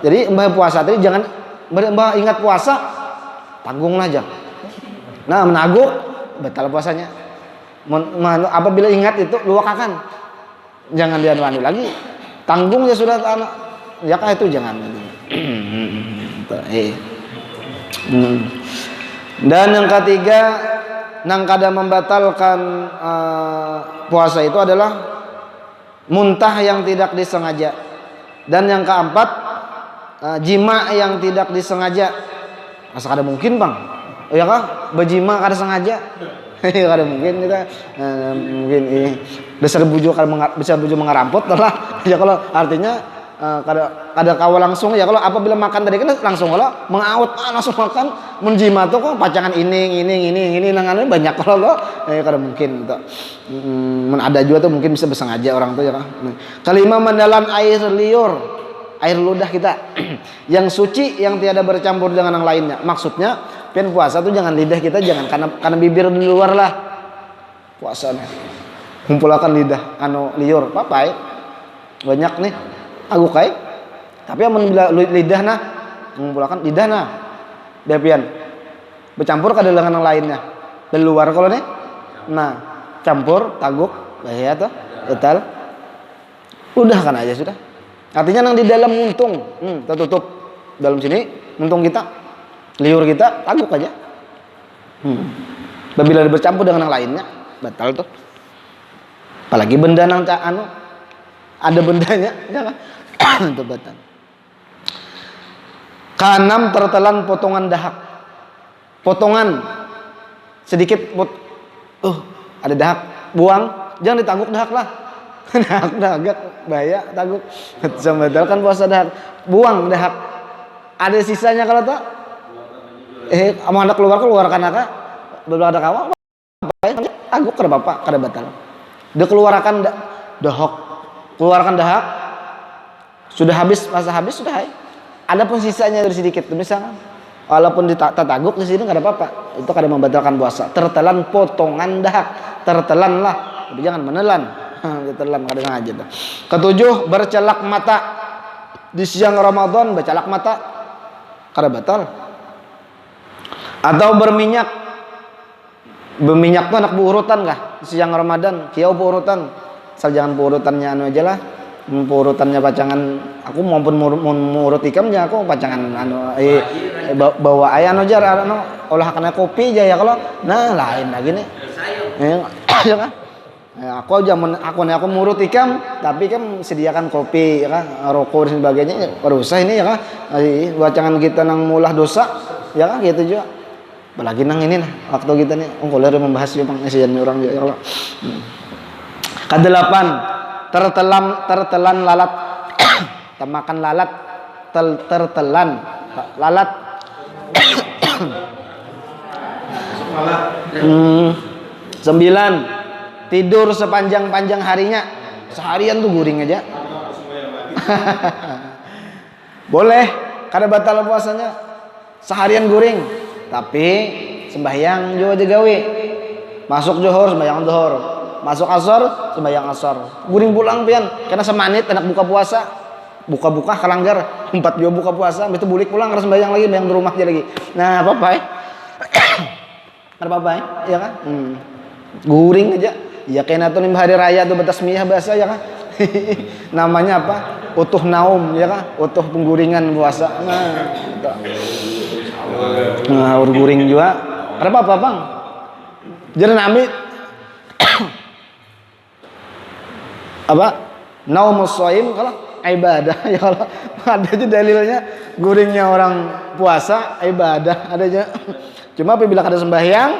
jadi mbah puasa tadi jangan mbah ingat puasa tanggung aja. Nah menaguk batal puasanya. Apabila ingat itu luwakakan. Jangan dianu lagi. Tanggung ya sudah anak. Ya kah itu jangan. Dan yang ketiga nang kada membatalkan puasa itu adalah muntah yang tidak disengaja. Dan yang keempat jima yang tidak disengaja. Masa kada mungkin bang? Ya kah? Berjima kada sengaja? Kada mungkin kita mungkin dasar bujuk mengaramput lah. Ya kalau artinya kada kawal langsung ya kalau apabila makan tadi kan langsung kalau mengaut langsung makan menjima tuh kok pacangan ini nangannya banyak kalau lo kada mungkin gitu. Ada juga tuh mungkin bisa bersengaja orang tuh ya kan. Kelima menelan air liur, air ludah kita yang suci yang tiada bercampur dengan yang lainnya. Maksudnya pian puasa tuh jangan lidah kita jangan karena bibir di luar lah puasanya. Kumpulakan lidah liur papai banyak nih aku kai tapi amun bila lidah nah mengumpulkan lidah nah depian bercampur kada dengan yang lainnya dari luar kalau nih nah campur taguk bahaya tuh betul udah kan aja sudah artinya nang di dalam muntung tertutup dalam sini muntung kita liur kita taguk aja bila bercampur dengan yang lainnya batal tuh apalagi benda nang ada bendanya ya kan itu batal. Keenam tertelan potongan dahak. Potongan sedikit ada dahak, buang, jangan ditaguk dahak lah. Dahak bahaya taguk. Membatalkan puasa dahak. Buang dahak. Ada sisanya kalau tak mau hendak keluarkan apa? Beberapa ada kawan taguk kada bapak kada batal. Dia keluarkan dahak. Keluarkan dahak sudah habis masa habis sudah ada pun sisanya dari sedikit misalnya walaupun ditataguk di sini nggak ada apa-apa itu kada membatalkan puasa. Tertelan potongan dahak tertelan lah tapi jangan menelan ditelan kada sengaja. Ketujuh bercelak mata di siang Ramadan bercelak mata kada batal. Atau berminyak tuh anak berurutan kah di siang Ramadan kiau berurutan asal jangan berurutannya aja lah urutannya pacangan aku maupun murut ikamnya aku pacangan bawa ayam aja olah kena kopi aja ya kalau nah lain lagi nih ya kan aku murut ikam tapi kan sediakan kopi ya kan rokok dan sebagainya pada usah ini ya kan pacangan kita nang mulah dosa ya kan gitu juga apalagi nang ini nah waktu kita nih kuliah membahas ya bang isian orang ya kalau kedelapan tertelan lalat temakan lalat tertelan lalat sembilan tidur sepanjang harinya seharian tuh guring aja boleh kada batal puasanya seharian guring tapi sembahyang juga digawe masuk johor sembahyang johor masuk asar sembahyang asar guring pulang pian karena semanit enak buka puasa buka kalanggar 4 jam buka puasa habis itu bulik pulang harus sembahyang lagi sembahyang di rumah aja lagi nah apa-apa apa-apa ya kan guring aja ya kena tuh hari raya tuh batasmiyah bahasa ya kan namanya apa utuh naum ya kan utuh pengguringan puasa nah guring juga apa bang jadi nami apa naumus shaim kalau ibadah ya kalau ada aja dalilnya guringnya orang puasa ibadah ada aja cuma apabila kada sembahyang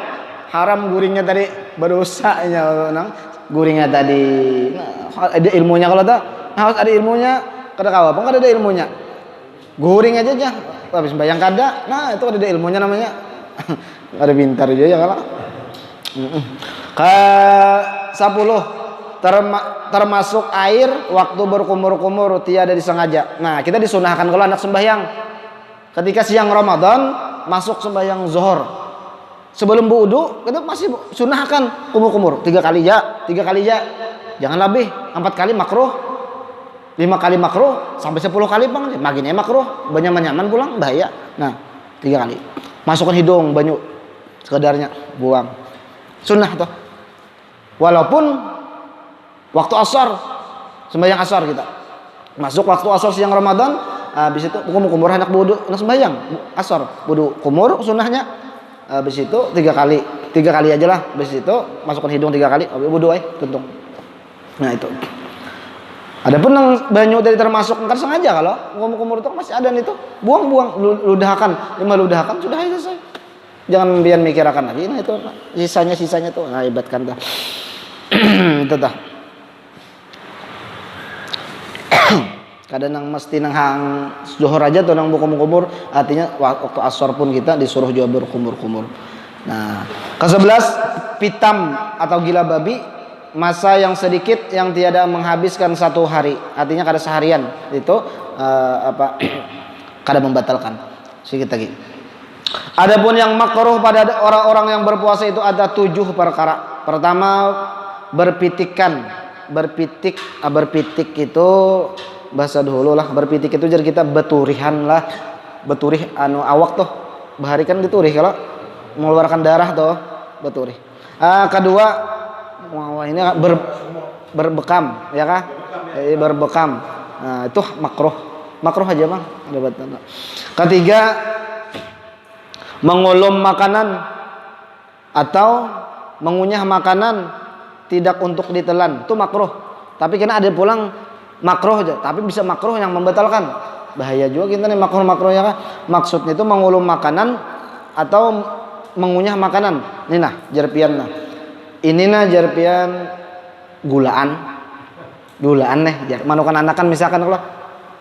haram guringnya tadi berdosa ya nang guringnya tadi. Nah, ada ilmunya kalau tak harus ada ilmunya. Kada kawa apa kada ada ilmunya. Guring aja habis sembahyang kada. Nah, itu ada ilmunya namanya. Ada pintar aja ya kalau. Ke 10 termasuk air waktu berkumur-kumur tiada disengaja. Nah, kita disunahkan kalau anak sembahyang ketika siang Ramadan masuk sembahyang zuhur. Sebelum wudu kita masih sunahkan kumur-kumur 3 kali ya, 3 kali ya. Jangan lebih, 4 kali makruh. 5 kali makruh sampai 10 kali bang, maginnya makruh, banyak nyaman pulang bahaya. Nah, 3 kali. Masukkan hidung banyu sekedarnya, buang. Sunnah tuh. Walaupun waktu asar, sembahyang asar kita. Masuk waktu asar siang Ramadan, habis itu kumur hendak wudu, hendak sembahyang asar, wudu kumur sunnahnya. Habis itu 3 kali. 3 kali aja lah. Habis itu masukkan hidung 3 kali, wudu tuntung. Nah, itu. Adapun yang banyu dari termasuk kan sengaja kalau kumur itu masih ada itu, buang-buang, ludahkan, 5 ludahkan sudah selesai. Jangan biar mikirakan lagi. Nah, itu sisanya tuh nah ibatkan dah. Itu dah. Kadang nang mesti nang hang zuhur aja tuh nang kumur, artinya waktu asar pun kita disuruh juga berkumur-kumur. Nah, ke-11 pitam atau gila babi, masa yang sedikit yang tiada menghabiskan 1 hari, artinya kada seharian itu kada membatalkan sedikit lagi. Adapun yang makruh pada orang-orang yang berpuasa itu ada 7 perkara. Pertama, berpitik itu bahasa dulu lah, berpitik itu jadi kita beturihan lah, beturih awak tuh bahari kan diturih kalau mengeluarkan darah tuh beturih. Kedua, ini berbekam ya kah? Berbekam. Nah, itu makruh aja bang. Ketiga, mengulum makanan atau mengunyah makanan tidak untuk ditelan, itu makruh. Tapi kena ada pulang makruh aja, tapi bisa makruh yang membatalkan. Bahaya juga kita nih makruh-makruhnya kan. Maksudnya itu mengulum makanan atau mengunyah makanan. Ini nah jerpian nah. Ini nah jerpian gulaan nih. Manukan anakan misalkan kalau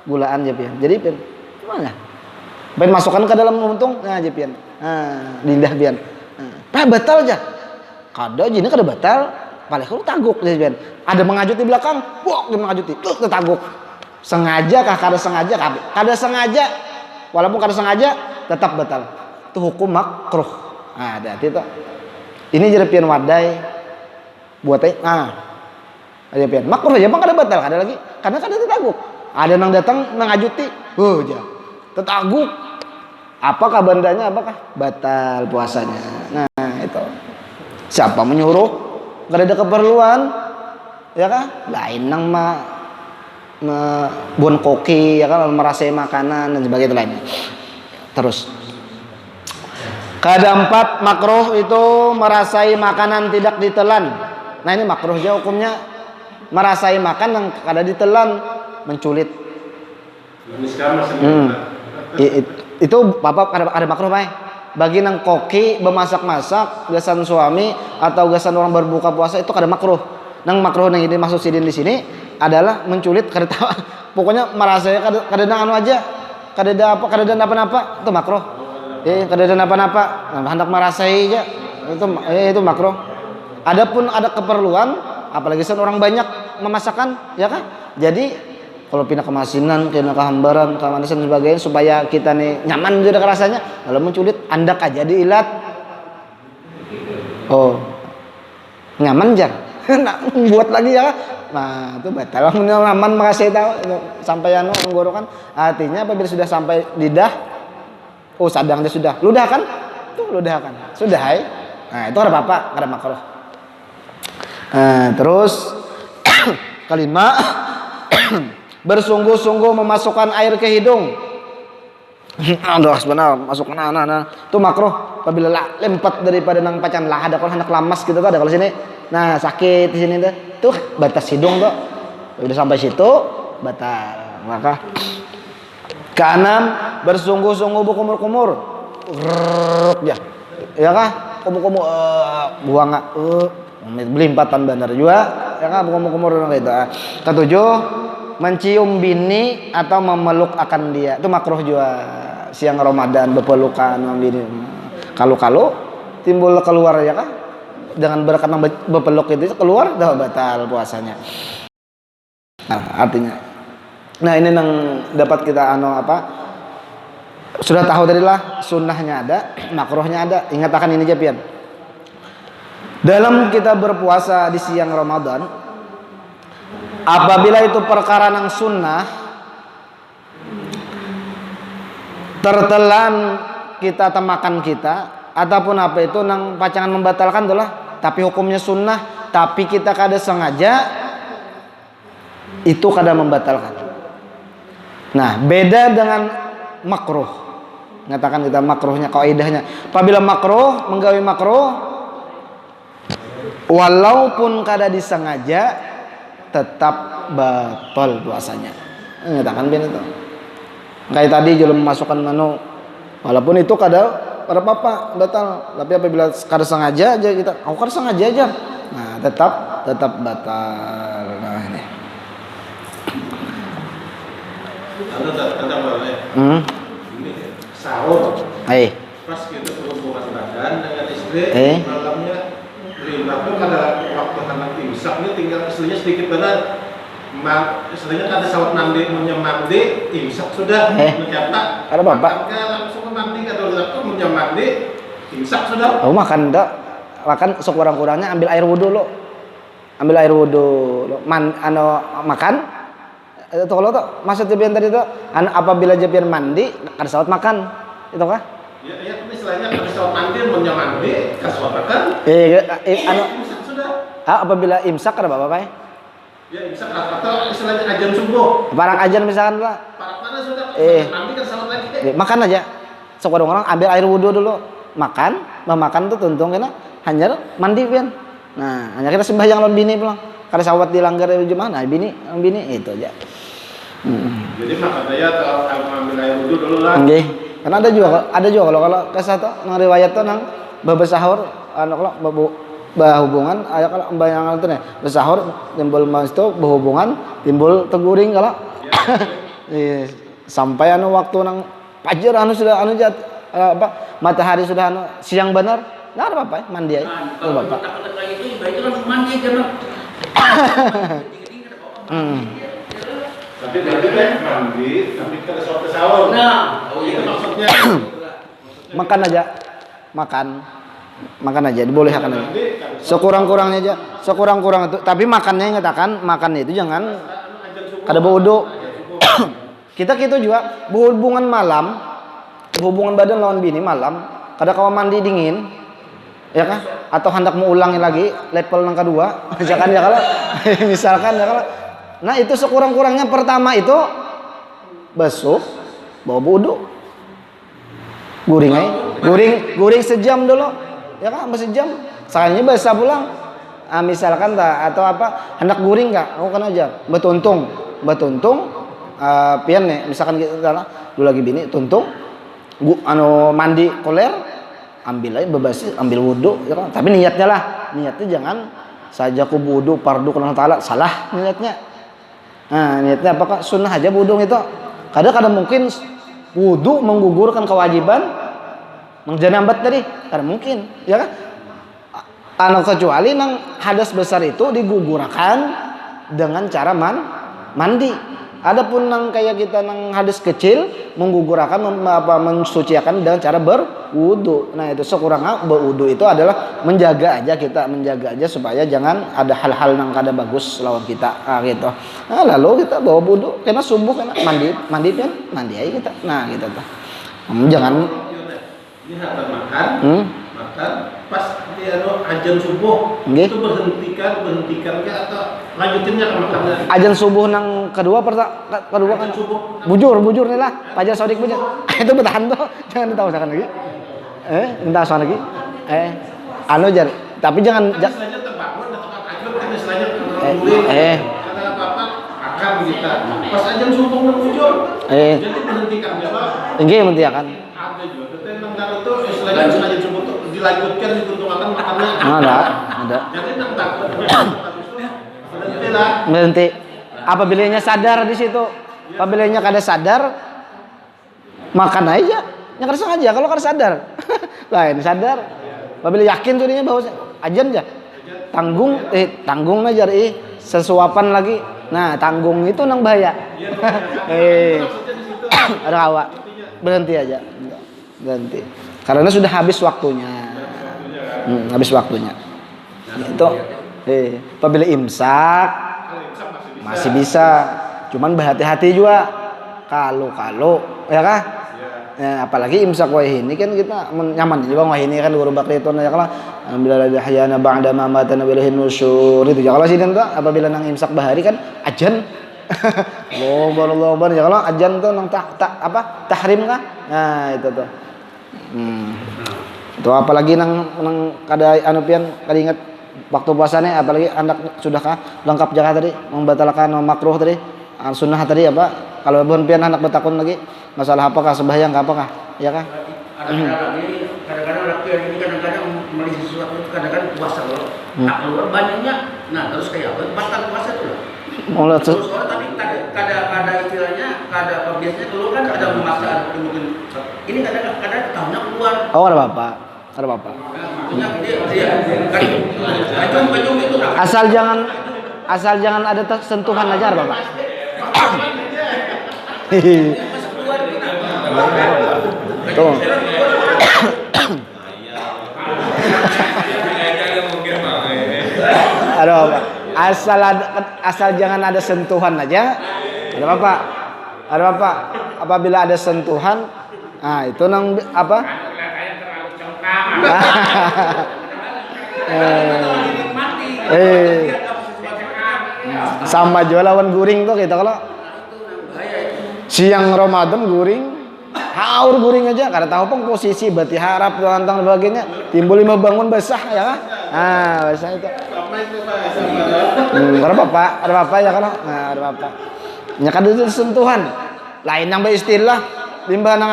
gulaan jerpian. Jadi gimana? Ben masukkan ke dalam muntung, nah jepian. Lidah pian. Batal aja. Kada jini kada batal. Paling kalau taguk jepian. Ada mengajut di belakang, dia mengajuti. Taguk. Sengaja kah kada sengaja? Kada sengaja. Walaupun kada sengaja tetap batal. Itu hukum makruh. Ada itu. Ini jepian wadai buatnya jepian. Makruh aja bang kada batal, kada lagi. Karena kada taguk. Ada nang datang mengajuti. Ja. Tetaguk. Apakah bandanya? Apakah batal puasanya? Nah itu siapa menyuruh? Gak ada keperluan, ya kan? Lain nang buan koki, ya kan? Merasai makanan dan sebagainya lainnya. Terus keempat, makruh itu merasai makanan tidak ditelan. Nah ini makruh aja hukumnya, merasai makan yang kada ditelan, menculit. Itu bapak ada makruh pak. Bagi nang koki bemasak-masak gasan suami atau gasan orang berbuka puasa itu kada makruh. Nang makruh nang ini maksud sidin di sini adalah menculit kada tahu. Pokoknya merasa kada nang anu aja. Kada ada apa-apa itu makruh. Kada ada apa-apa. Nah, hendak merasai aja itu makruh. Adapun ada keperluan apalagi orang banyak memasakkan ya kan? Jadi kalau pindah kemasinan, pindah kehambaran, kemanisan dan sebagainya supaya kita nih nyaman juga rasanya. Kalau menculit andak aja diilat. Oh. Nyaman jar. Nak buat lagi ya. Nah, itu batal. Nyaman makasih tahu sampai anu menggorokan. Artinya apabila sudah sampai lidah, oh sadang dia sudah. Ludah kan? Tuh ludah kan. Sudah hai. Nah, itu ada apa-apa, ada makruh. Terus kelima bersungguh-sungguh memasukkan air ke hidung. Aduh sebenarnya masukkan itu makruh apabila lempat daripada nang pacan lah ada kalau hendak lamas gitu tuh ada kalau sini. Nah, sakit di sini tuh batas hidung tuh. Udah sampai situ batal. Maka keenam, bersungguh-sungguh berkumur-kumur. Ya. Ya kah? Kumur-kumur buang beli empatan bener juga ya kan kumur-kumur gitu. Ketujuh, mencium bini atau memeluk akan dia itu makruh juga siang Ramadan berpelukan sama bini. Kalau timbul keluar ya kan dengan berkata berpeluk itu keluar dah batal puasanya. Nah, artinya ini yang dapat kita sudah tahu tadi lah, sunnahnya ada, makruhnya ada. Ingat akan ini aja pian. Dalam kita berpuasa di siang Ramadan, apabila itu perkara yang sunnah, tertelan kita temakan kita, ataupun apa itu nang pacangan membatalkan itulah, tapi hukumnya sunnah, tapi kita kada sengaja, itu kada membatalkan. Nah, beda dengan makruh. Ngatakan kita makruhnya kaidahnya. Apabila makruh, menggawe makruh walaupun kada disengaja tetap batal puasanya. Ngatakan ben itu. Kayak tadi jelem memasukkan walaupun itu kada apa batal, tapi apabila kada sengaja aja kita, kada sengaja aja. Nah, tetap batal. Nah, ini. Sahur. Pas kita berhubungan badan dengan istri, malamnya tapi pada waktu anak imsak ini tinggal istrinya sedikit benar. Istilahnya kada sawat mandi, mandi imsak sudah mencatat. Ada bapak? Langsung mandi kada waktu mandi imsak sudah. Oh, makan dak. Makan sekurang-kurangnya ambil air wudu lo. Ambil air wudu lo. Makan itu kalau tuh maksud Jepian tadi tuh apabila Jepian mandi kada sawat makan itu kah? Ya tapi istilahnya kada sawat mandi mandi kada sawat makan. Sudah. Apabila imsak kada apa-apa ya? Ya imsak atau istilahnya ajan subuh. Parang ajan misalkan lah. Parang mana sudah mandi kada sawat lagi. Makan aja. Sekurang-kurang ambil air wudu dulu. Makan tuh tuntung kena hanya mandi pian. Nah, hanya kita sembahyang lawan bini pulang. Kada sawat dilanggar di mana? Bini itu aja. Jadi makan aja atau ambil air wudu dulu lah. Nggih. Karena ada juga kalau kesatu nang riwayat tuh nang babesahur kalau berhubungan aya kalau bayangan tuh nih besahur timbul mas itu berhubungan timbul teguring kalau sampai waktu nang fajar sudah matahari sudah siang benar nggak ada apa-apa mandi aja kalau bapak itu langsung mandi aja bang. Tapi berarti kan mandi, tapi kada sawat sahur. Nah, itu maksudnya. Makan aja, dibolehkan aja. Sekurang-kurangnya aja, sekurang-kurang itu. Tapi makannya ngatakan makan itu jangan kada berwudu. Kita gitu juga berhubungan malam, berhubungan badan lawan bini malam, kada kawa mandi dingin. Ya kan? Atau hendak mau ulangi lagi level yang kedua, misalkan ya kalau misalkan ya kalau nah itu sekurang-kurangnya pertama itu basuh bawa wudu guring sejam dulu ya kan sejam sekalinya basah pulang misalkan atau apa hendak guring kak aku kan aja betuntung pian nih misalkan kita dulu lagi bini tuntung mandi koler ambil aja bebasi ambil wudu ya kan tapi niatnya jangan saja ku wudu fardu Allah taala salah niatnya. Nah, niatnya apakah sunnah aja wudu itu? Kadang-kadang mungkin wudu menggugurkan kewajiban menjanambat tadi. Kadang mungkin, ya kan? Kecuali nang hadas besar itu digugurkan dengan cara mandi. Adapun nang kayak kita nang hadas kecil menggugurkan mensucikan dengan cara berwudu. Nah, itu sekurangnya berwudu itu adalah menjaga aja supaya jangan ada hal-hal nang kada bagus lawan kita. Gitu. Nah, lalu kita bawa wudu karena subuh kan mandi aja kita. Nah, gitu tuh. Jangan ini makan pas dia ajan subuh itu berhentikan atau lanjutinnya ke makannya ajan subuh nang kedua kan bujur nih lah pajar sodik bujur itu bertahan tuh jangan ditawasakan lagi ditawasakan lagi jar tapi jangan istilahnya terbangun atau akil kan istilahnya karena apa akan kita pas ajan subuh nang bujur jadi berhentikan ya Pak hentikan ada juga tentang itu istilahnya ajan subuh dilanjutkan dituntungan makannya ada Ada. Jadi nembak berhenti lah. Berhenti. Apabila sadar di situ, apabila kada sadar, makan aja. Yang kada sengaja kalau kada sadar. Lain sadar. Apabila yakin tuh dia bahwa ajan aja. Tanggung aja sesuapan lagi. Nah, tanggung itu nang bahaya. Ada awak. Berhenti aja. Berhenti. Karena sudah habis waktunya. Habis waktunya. Itu apabila imsak masih bisa. Cuman berhati-hati juga. Kalau ya kah? Ya, apalagi imsak wahih ini kan kita nyaman juga wahih ini kan guru bakri itu ya kalau bila la hayyana ba'da ma mata nabilahin nusyur itu ya kalau sini tuh apabila nang imsak bahari kan ajan Allah ya kalau ajan tuh nang tahrim kah? Nah itu tuh. Itu apalagi nang kada pian kada ingat waktu puasanya apalagi anak sudahkah lengkap jaga tadi membatalkan makruh tadi sunnah tadi apa kalau pun pian anak bertakun lagi masalah apakah sembahyang apakah ya kah kadang-kadang laki ini kadang-kadang melihat sesuatu itu kadang-kadang puasa loh tak keluar banyaknya nah terus kayak apa batal puasa tuh loh terus orang tapi kada istilahnya kada biasanya keluar kan ada memaksa mungkin ini kadang-kadang tahunnya keluar ada bapak asal jangan ada sentuhan aja bapak. Tuh. Aduh, apa? Asal jangan ada sentuhan aja. Ada apa? Apabila ada sentuhan, nah itu nang apa? Sama jual lawan guring tuh kita kalau siang Ramadan guring, haur guring aja, karena tahu pun posisi bati harap tentang sebagainya, timbul lima bangun basah ya kan? Nah basah itu. Ada apa ya kalau? Nah ada apa? Nyakad itu sentuhan, lain yang beristilah, limbah nang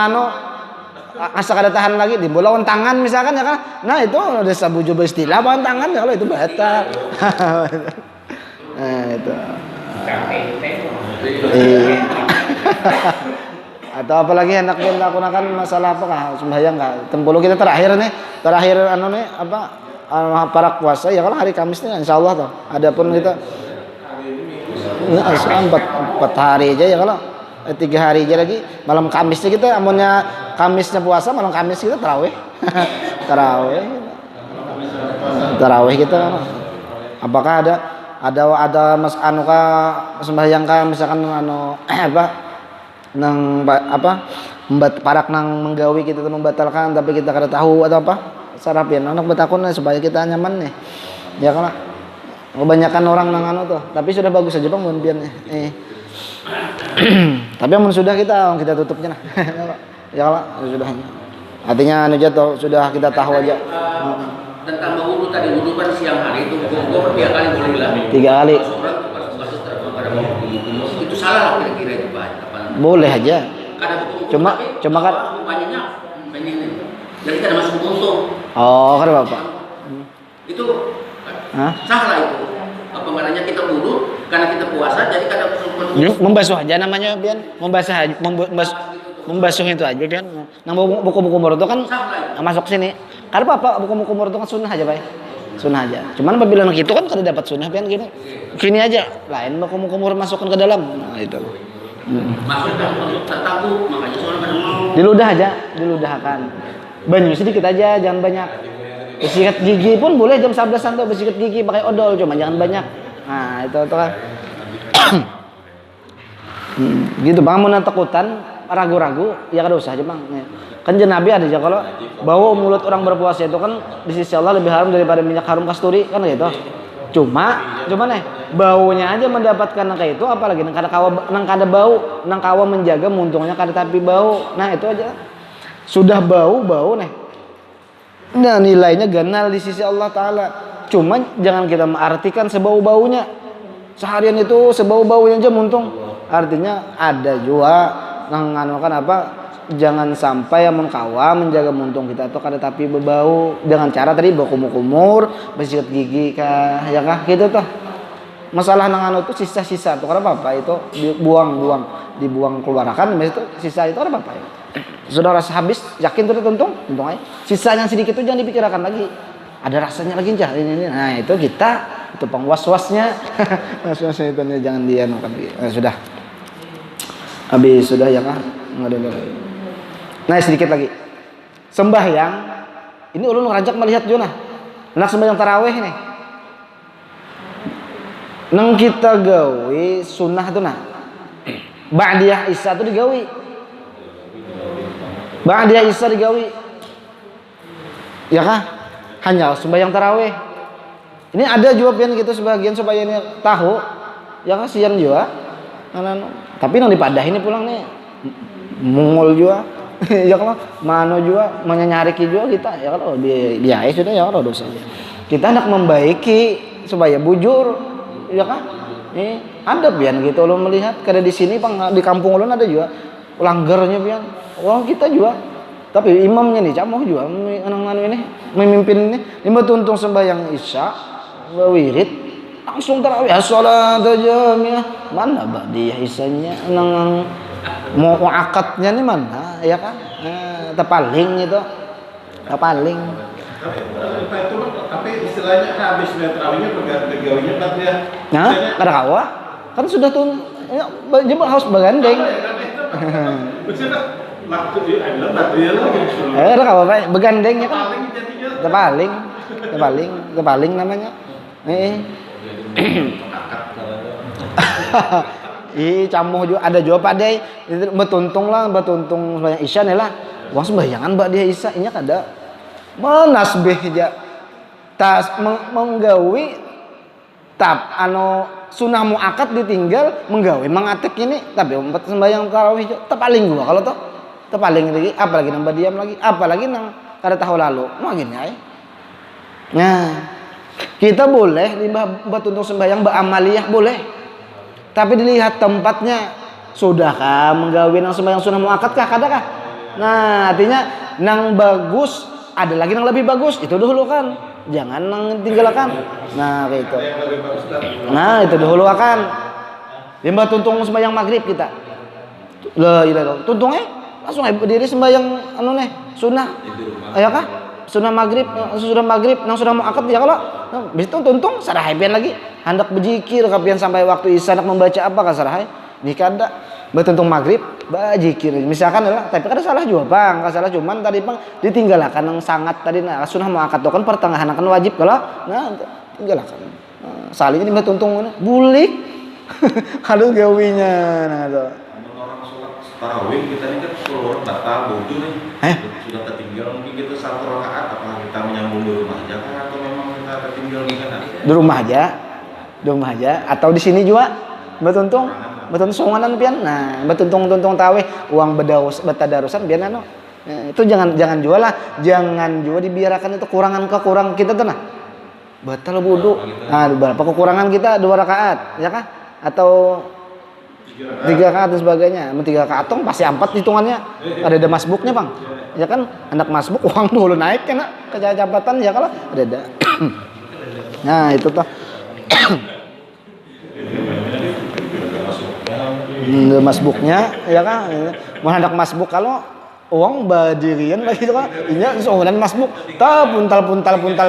asa kada tahan lagi, timbul lawan tangan misalkan ya kan? Nah itu ada sabuju beristilah lawan tangan ya kalau itu batal. Nah itu. Atau apalagi hendak kita gunakan masalah apakah sembahyang enggak tempuluh kita terakhir para puasa ya kalau hari Kamis nih insyaallah tuh adapun kita empat hari aja ya kalau 3 hari aja lagi malam Kamisnya kita amunnya Kamisnya puasa malam Kamis kita tarawih tarawih kita apakah ada mas sembahyang misalkan parak nang menggawi kita membatalkan tapi kita kada tahu atau apa sarapian anak betakun supaya kita nyaman nih ya kan kebanyakan orang nang tuh tapi sudah bagus aja bang pian tapi amun sudah kita tutupnya nah ya kalau sudah artinya sudah kita tahu aja tentang wudhu tadi wudhu kan siang hari itu gua 3 kali boleh lah 3 kali itu salah lah kira-kira itu Pak boleh aja cuma kan banyaknya jadi kada masuk untung kada bapak itu salah itu apa maknanya kita wudhu karena kita puasa jadi kada membasuh aja namanya Bian membasuh itu aja kan nang buku-buku umur itu kan masuk sini karena apa buku-buku umur itu kan sunnah aja Pak sunnah aja cuman apabila nak itu kan kada dapat sunnah Bian gini aja lain buku-buku umur masukkan ke dalam nah itu masuk tertabu makanya seorang kadang mau diludahkan banyu sedikit aja jangan banyak bersikat gigi pun boleh jam 11-an tuh bersikat gigi pakai odol cuma jangan banyak nah itu kan gitu bang mau takutan ragu-ragu ya kada usah aja bang kan Nabi ada aja kalau bau mulut orang berpuasa itu kan di sisi Allah lebih harum daripada minyak harum kasturi kan gitu cuma baunya aja mendapatkan kayak itu apalagi nang kada bau nang kawa menjaga muntungnya kada tapi bau nah itu aja sudah bau nih nah nilainya ganal di sisi Allah Ta'ala cuma jangan kita mengartikan sebau-baunya seharian itu sebau-baunya aja muntung artinya ada juga nang jangan sampai amun kawa menjaga muntung kita tuh kada tapi berbau dengan cara tadi berkumur-kumur, bersikat gigi kah, ya kah gitu tuh. Masalah nang anu tuh sisa-sisa tuh kada apa-apa itu dibuang keluarkan, itu sisa itu kada apa-apa. Sudah rasa habis, yakin tuh tuntung aja. Sisa yang sedikit itu jangan dipikirkan lagi. Ada rasanya lagi cah ini. Nah, itu kita itu pengwas-wasnya. Was-wasnya itu jangan dianukan. Sudah. Habis sudah ya kah? Enggak ada lagi. Nah, sedikit lagi. Sembahyang. Ini ulun ngajak melihat Jona. Nak sembahyang tarawih nih. Nang kita gawe sunnah tuh nah. Ba'diyah Isya tuh digawe. Ba'diyah Isya digawe. Ya kah? Hanya sembahyang tarawih. Ini ada juga pian gitu sebagian supaya ini tahu. Ya kasihan juga. Tapi nang dipadah ini pulang nih mongol juga. Ya kalau mano juga menyariki juga kita. Ya kalau biaya sudah ya kalau dosa. Kita hendak membaiki supaya bujur. Ya kan? Ada pian gitu lo melihat kada di sini Bang, di kampung ulun ada juga langgarnya pian. Wah, kita juga. Tapi imamnya nih camoh juga anu ini memimpin ini tuntung sembahyang Isya wirid langsung tarawih salat jamiah mana ba'diyah Isyanya nang mau akadnya nih mana ya kan tepaling itu tepaling tapi istilahnya habis tarawihnya pegawainya ba'diyah nah kada kawa kan sudah tuh ya, harus bergandeng ada apa begandengnya kan tepaling namanya camuh juga ada juga Pak Dai betuntung sembahyang Isya nih lah uang sembayangan Mbak dia Isya nya kada menasbih aja tas menggawi tap anu sunah muakat ditinggal menggawi mangatek ini tapi empat sembahyang tarawih tepaling gua kalau tuh tepaling lagi apalagi nambah diam lagi apalagi nang kada tahu lalu mau gini ay. Nah kita boleh limbah betuntung sembahyang beramaliyah boleh tapi dilihat tempatnya sudahkah menggawi nang sembahyang sunah muakat kah kada kah nah artinya nang bagus ada lagi nang lebih bagus itu dulu kan jangan nang tinggalkan nah gitu nah itu dulu akan limbah tuntung sembahyang maghrib kita lah itu tuntungnya langsung berdiri sembahyang anu nih sunnah ya kah sunnah maghrib nang sudah mau akad ya kalau bis itu tuntung sarahai pian lagi hendak berzikir kapian sampai waktu Isya hendak membaca apa kan sarahai jika ada betuntung maghrib berzikir misalkan lah tapi kada salah juga Bang kada salah cuman tadi Bang ditinggalkan yang sangat tadi nah sunnah mau akad kan pertengahan akan wajib kalau nah tinggalkan salin ini betuntung bulik harus gawinya nah itu tarawih kita ini kan keluar batal bodoh nih sudah tertinggal mungkin kita satu rakaat apa kita menyambung di rumah aja kan atau memang kita tertinggal di kan di rumah aja atau di sini juga betuntung songanan pian nah betuntung tarawih uang betadarusan pian anu itu jangan jual lah jangan juga dibiarkan itu kekurangan kita tuh nah batal wudu nah berapa kekurangan kita 2 rakaat ya kan atau 3 rakaat dan sebagainya. 3 rakaat tong pasti 4 hitungannya. Ada masbuknya, Bang. Ya kan, anak masbuk uang dulu naik kan ke jabatan ya kalau ada. Nah, itu tuh. Masbuknya ya kan. Mau hendak masbuk kalau uang badirian lagi itu kan. Ini soalan masbuk. Ta puntal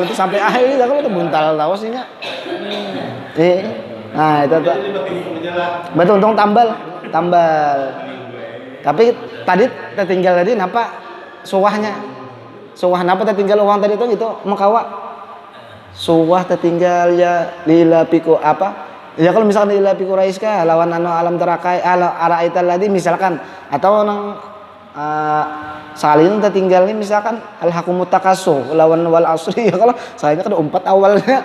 itu sampai akhir ya kalau itu buntal tawasnya. Nah itu tuh betul untung tambal tapi tadi tertinggal tadi napa suah napa tertinggal uang tadi itu mengkawa suah tertinggal ya lila piku apa ya kalau misalkan lila piku raiska lawan anu alam terakai ala ital tadi misalkan atau nang salin tertinggal ini misalkan al-hakumut takasu lawan wal asri ya kalau saya kan 4 awalnya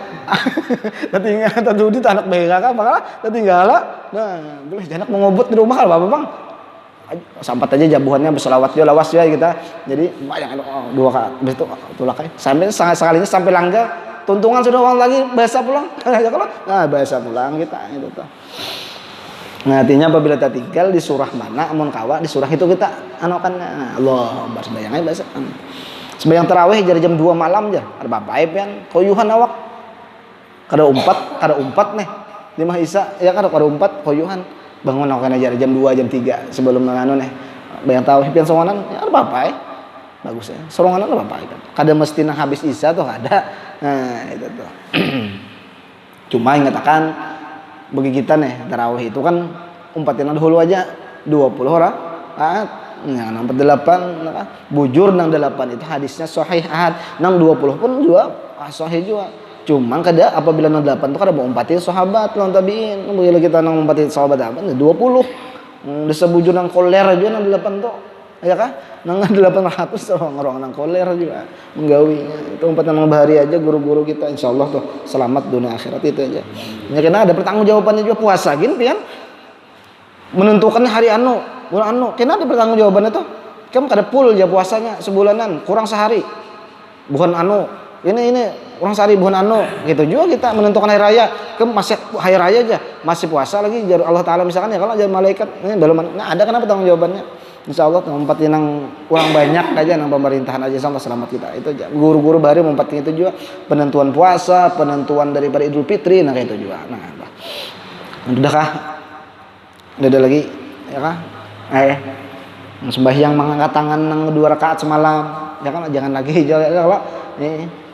tertinggal tadi anak behaka kan bakal tertinggal nah boleh jangan mengobot di rumah kalau Bapak Bang sampat aja jabuhannya berselawat dia lawas dia kita jadi banyak 2 kali habis itu tulakai sampai sekalinya sampai langga tuntungan sudah uang lagi bahasa pulang ya kalau nah bahasa pulang kita itu tuh Nah, artinya apabila kita tinggal di surah mana, amun kawa di surah itu kita anokan Allah Akbar sembahyang aja bahasa. Sembahyang tarawih dari jam 2 malam aja. Ada bapak pian koyuhan awak. Kada umpat nih. Di mah Isa ya kada umpat koyuhan. Bangun anokan aja jam 2 jam 3 sebelum anu nih. Bayang tarawih pian songonan ya ada bapak. Bagus ya. Sorongan ada bapak. Kada mesti nang habis Isa tuh ada. Nah, itu tuh. Cuma ingatakan bagi kita nih tarawih itu kan umpatin dahulu aja 20 orang nah nang 8 bujur nang 8 itu hadisnya sahih ahad nang 20 pun juga sahih juga cuma kada apabila nang 8 itu kada mau umpatin sahabat nang tabiin bila kita nang umpatin sahabat apa 20 desa bujur nang koler aja nang 8 tuh ya kah nang 800 orang nang koler juga menggawinya itu umpatan nang bahari aja guru-guru kita insyaallah tuh selamat dunia akhirat itu aja ya karena ada pertanggungjawabannya juga puasa gini pian menentukan hari bulan karena ada pertanggungjawabannya tuh kamu kada full aja puasanya sebulanan kurang sehari bukan ini kurang sehari bukan gitu juga kita menentukan hari raya kamu masih hari raya aja masih puasa lagi Allah Taala misalkan ya kalau jadi malaikat ini belum ada kenapa pertanggungjawabannya insyaallah tempat yang kurang banyak aja nang pemerintahan aja sama selamat kita itu aja guru-guru baru mempatin itu juga penentuan puasa penentuan daripada Idul Fitri nah kayak itu juga udahkah udah ada lagi ya kah sembahyang mengangkat tangan nang 2 rakaat semalam ya kan jangan lagi kalau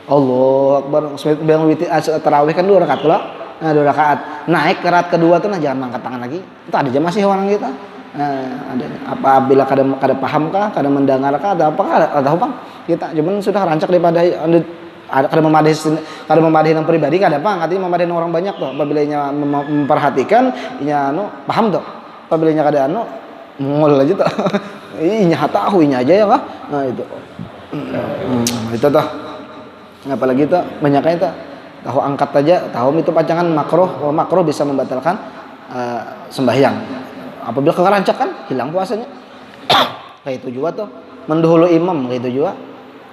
Allah Akbar sembahyang tarawih kan 2 rakaat pula nah 2 rakaat naik ke rakaat kedua tuh nah jangan angkat tangan lagi itu ada aja masih orang kita ada apabila kada paham kah kada mendengar kah ada apa kada tahu bang kita cuman sudah rancak daripada kada memadahi yang pribadi kada apa artinya memadahi orang banyak tuh apabila nya memperhatikan nya paham tuh apabila nya kada ngol aja tuh nya tahu nya aja ya kah nah itu itu tuh apalagi tuh banyaknya itu tahu angkat aja tahu itu pacangan makruh bisa membatalkan sembahyang apabila kerancak kan hilang puasanya kayak itu juga tuh mendahului imam kayak itu juga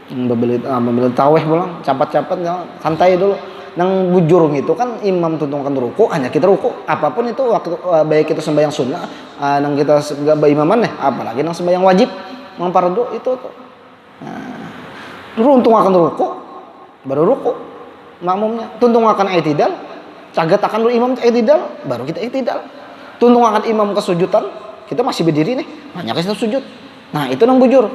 membeli taweh pulang capat-capat santai dulu nang bujur itu kan imam tuntunkan ruku hanya kita ruku apapun itu waktu baik itu sembahyang sunnah nang kita enggak berimaman apalagi nang sembahyang wajib nang fardu itu tuh runtung akan ruku baru ruku makmumnya tuntung akan i'tidal cagat akan dulu imam i'tidal baru kita i'tidal tuntung akan imam kesujudan kita masih berdiri nih banyak kita sujud nah itu nang bujur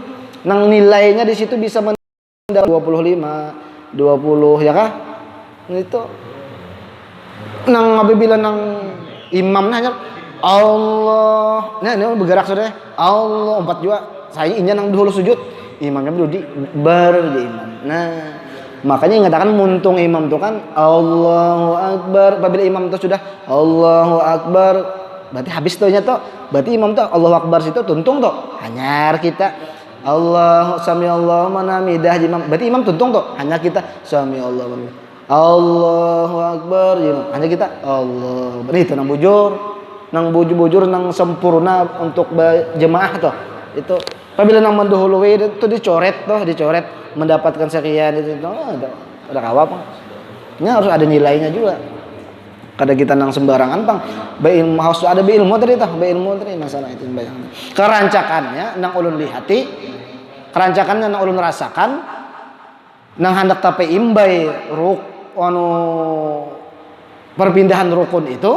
nang nilainya di situ bisa 25 20 ya kah itu nang apabila nang imam hanya Allah nah ini bergerak sudah Allah 4 juga saya inya nang dulu sujud imamnya berdiri baru di imam nah makanya ingatakan muntung imam itu kan Allahu Akbar apabila imam itu sudah Allahu Akbar berarti habis tuhnya tuh berarti imam tuh Allahu Akbar situ tuntung tuh hanyar kita Allah sami Allah manamidah imam berarti imam tuntung tuh hanya kita sami Allah Allahu Akbar hanya kita Allah berarti itu nang bujur nang sempurna untuk jemaah tuh itu apabila nang mendahului itu dicoret mendapatkan sekian itu ada kawap ini harus ada nilainya juga kada kita nang sembarangan bang ilmu harus ada ilmu tadi masalah itu bayang kerancakannya nang ulun lihati kerancakannya nang ulun rasakan nang hendak tape imbai perpindahan rukun itu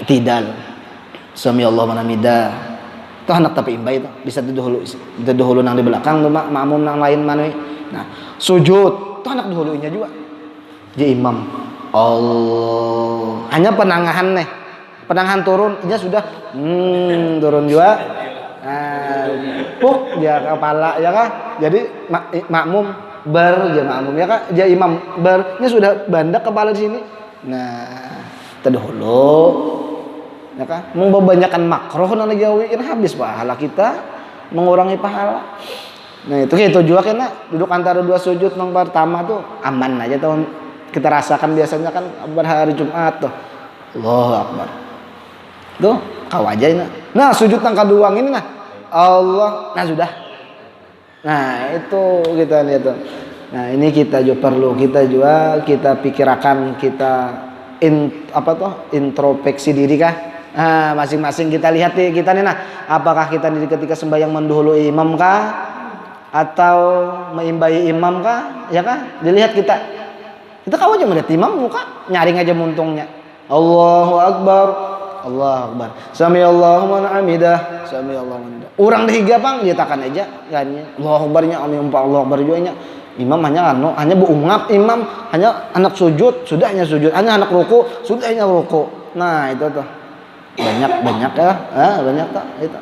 tidak sami Allah manamidah itu hendak tape imbai itu bisa dahulu nang di belakang makmum nang lain manui nah sujud itu hendak dahulunya juga jadi imam Allah hanya penangahan turun dia sudah turun juga puk dia kepala ya kah jadi makmum makmum ya kah dia imam ini sudah bandak kepala di sini nah terdahulu ya kah membanyakan makruh nang digawiin habis pahala kita mengurangi pahala nah itu juga kena duduk antara 2 sujud nang pertama tuh aman aja tuh kita rasakan biasanya kan hari Jumat tuh Allahu Akbar tuh kau aja ini nah sujud nang kedua ini nah Allah nah sudah nah itu kita lihat tuh nah ini kita juga perlu kita pikirkan kita introspeksi diri kah? Masing-masing kita lihat kita nih, nah apakah kita di ketika sembahyang mendahului imam kah atau mengimbai imam kah, ya kah? Dilihat kita kau aja melihat imam muka nyaring aja muntungnya. Allahu Akbar, Allahu Akbar, Sami Allahu liman hamidah, Sami Allahu liman hamidah. Urang dehiga pang dia takan aja kan, Allahu Akbarnya, Allahu Akbar juga nya. Imam hanya beungap, imam hanya anak sujud, sudahnya sujud, hanya anak ruku, sudahnya ruku. Nah itu tuh banyak ya, banyak tak itu.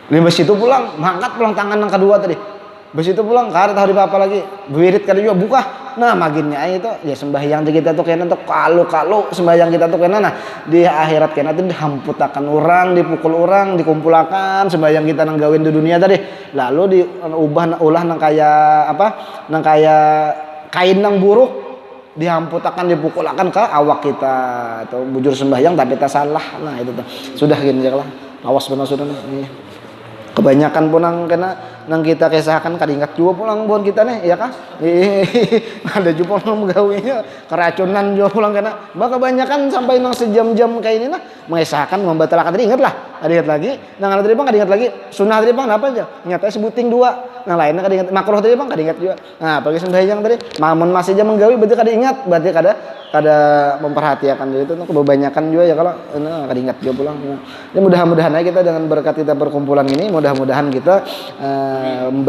Bes itu pulang, mangkat pulang tangan yang kedua tadi. Bes itu pulang, kada tahu di apa lagi. Wirid kada juga buka. Nah maginnya itu ya sembahyang kita tuh kena tuh kalau sembahyang kita tuh kena, nah di akhirat kena tuh dihamputakan orang, dipukul orang, dikumpulakan sembahyang kita nang gawin di dunia tadi. Lalu ulah nang kaya nang kaya kain nang buruk, dihamputakan, dipukulakan ke awak kita atau bujur sembahyang tapi tak salah. Nah itu tuh sudah gini aja lah, awas benar sudah nih. Kebanyakan pun nang kita kisahkan kadingat juga pulang buat kita nih, ya kah? Ada juga pulang gawinya keracunan juga pulang kena. Bah kebanyakan sampai nang sejam-jam kayak ini nah mengisahkan membatalkan tadi, ingat lah. Ingat lagi, nang tadi bang ingat lagi, sunnah tadi bang apa aja? Nyatanya sebuting 2. Nang lainnya kadingat, makruh tadi bang kadingat juga. Nah, pagi sembahyang tadi, mamun masih jam menggawi berarti kadingat, berarti kada memperhatikan diri itu kebanyakan juga ya kalau kadingat juga pulang. Ini mudah-mudahan aja kita dengan berkat kita perkumpulan ini, mudah-mudahan kita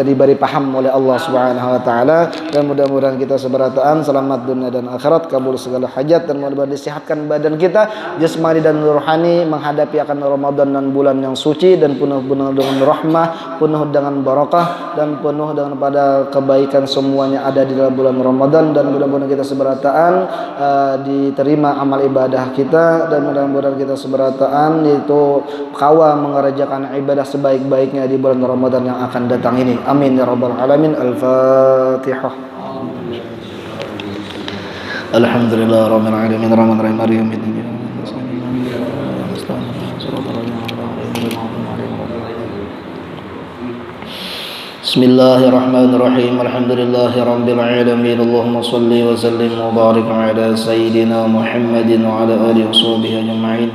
diberi paham oleh Allah Subhanahu wa taala, dan mudah-mudahan kita seberataan selamat dunia dan akhirat, kabul segala hajat, dan mudah-mudahan disehatkan badan kita jasmani dan rohani menghadapi akan Ramadan dan bulan yang suci, dan penuh dengan rahmah, penuh dengan barakah, dan penuh dengan pada kebaikan semuanya ada di dalam bulan Ramadan. Dan mudah-mudahan kita seberataan diterima amal ibadah kita, dan mudah-mudahan kita seberataan itu kawa mengerjakan ibadah sebaik-baiknya di bulan Ramadan yang akan datang ini. Amin ya rabbal alamin. Al-Fatihah. Alhamdulillah rabbil alamin arrahmanir rahim maliki yaumiddin. Bismillahirrahmanirrahim. Alhamdulillahi rabbil alamin. Allahumma shalli wa sallim wa barik ala sayyidina Muhammadin wa ala alihi wa sahbihi ajma'in.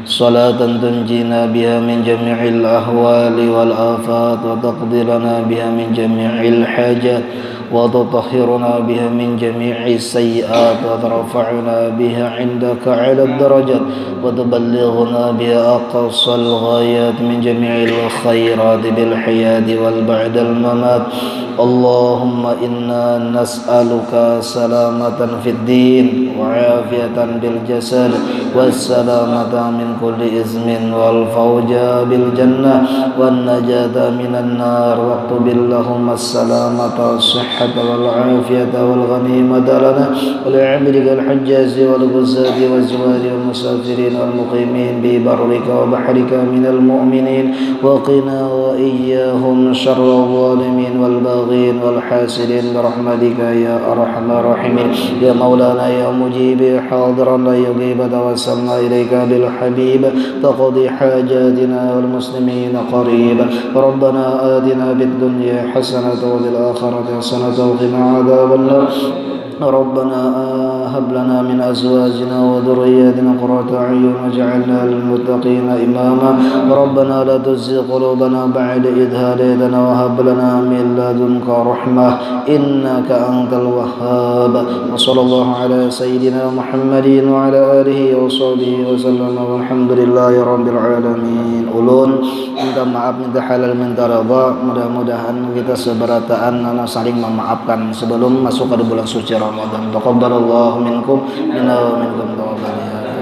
Salatan tunjina biha min jami'il ahwali wal afat, wa taqdi lana biha min jami'il hajat, wa tutahhiruna biha min jami'is sayyi'at, wa tarfa'una biha 'indaka 'ala ad-darajat, wa tuballighuna biha aqsal ghayat min jami'il khairat bil hayati wal ba'dal mamat. Allahumma inna nas'aluka salamatan fid din wa 'afiyatan bil jasad was salamata min kulli izmin wal fawja bil jannah wan najata minan nar, wa qbil lahum as-salamata was-sihhata wal 'afiyata wal ghanimata lana wa li'abdika al-hajjazi wal ghuzzati waz zuwari wal musafirin wal muqimin bi barrika wa bahrika minal mu'minin, wa qina wa iyyahum syarral zalimin wal baghin wal hasidin bi rahmatika ya arhamar rahimin. Ya maulana ya mujibi hadiran la yughib tawassalna ilaika bil habib taqdi hajatina wal muslimin qariban. Rabbana atina bid dunya hasanatan wa fil akhirati hasanatan wa qina adzaban nar. ربنا هب لنا من أزواجنا وذرياتنا قرة أعين واجعلنا للمتقين إماما. ربنا لا تزغ قلوبنا بعد إذ هديتنا وهب لنا من لدنك رحمة إنك أنت الوهاب. وصلى الله على سيدنا محمد وعلى آله وصحبه وسلم والحمد لله رب العالمين. Ulun minta maaf, minta halal, minta redha. Mudah-mudahan kita seberataan saling memaafkan sebelum masuk ke bulan suci Ramadan. Taqabbalallahu minkum minna wa minkum taqabbal ya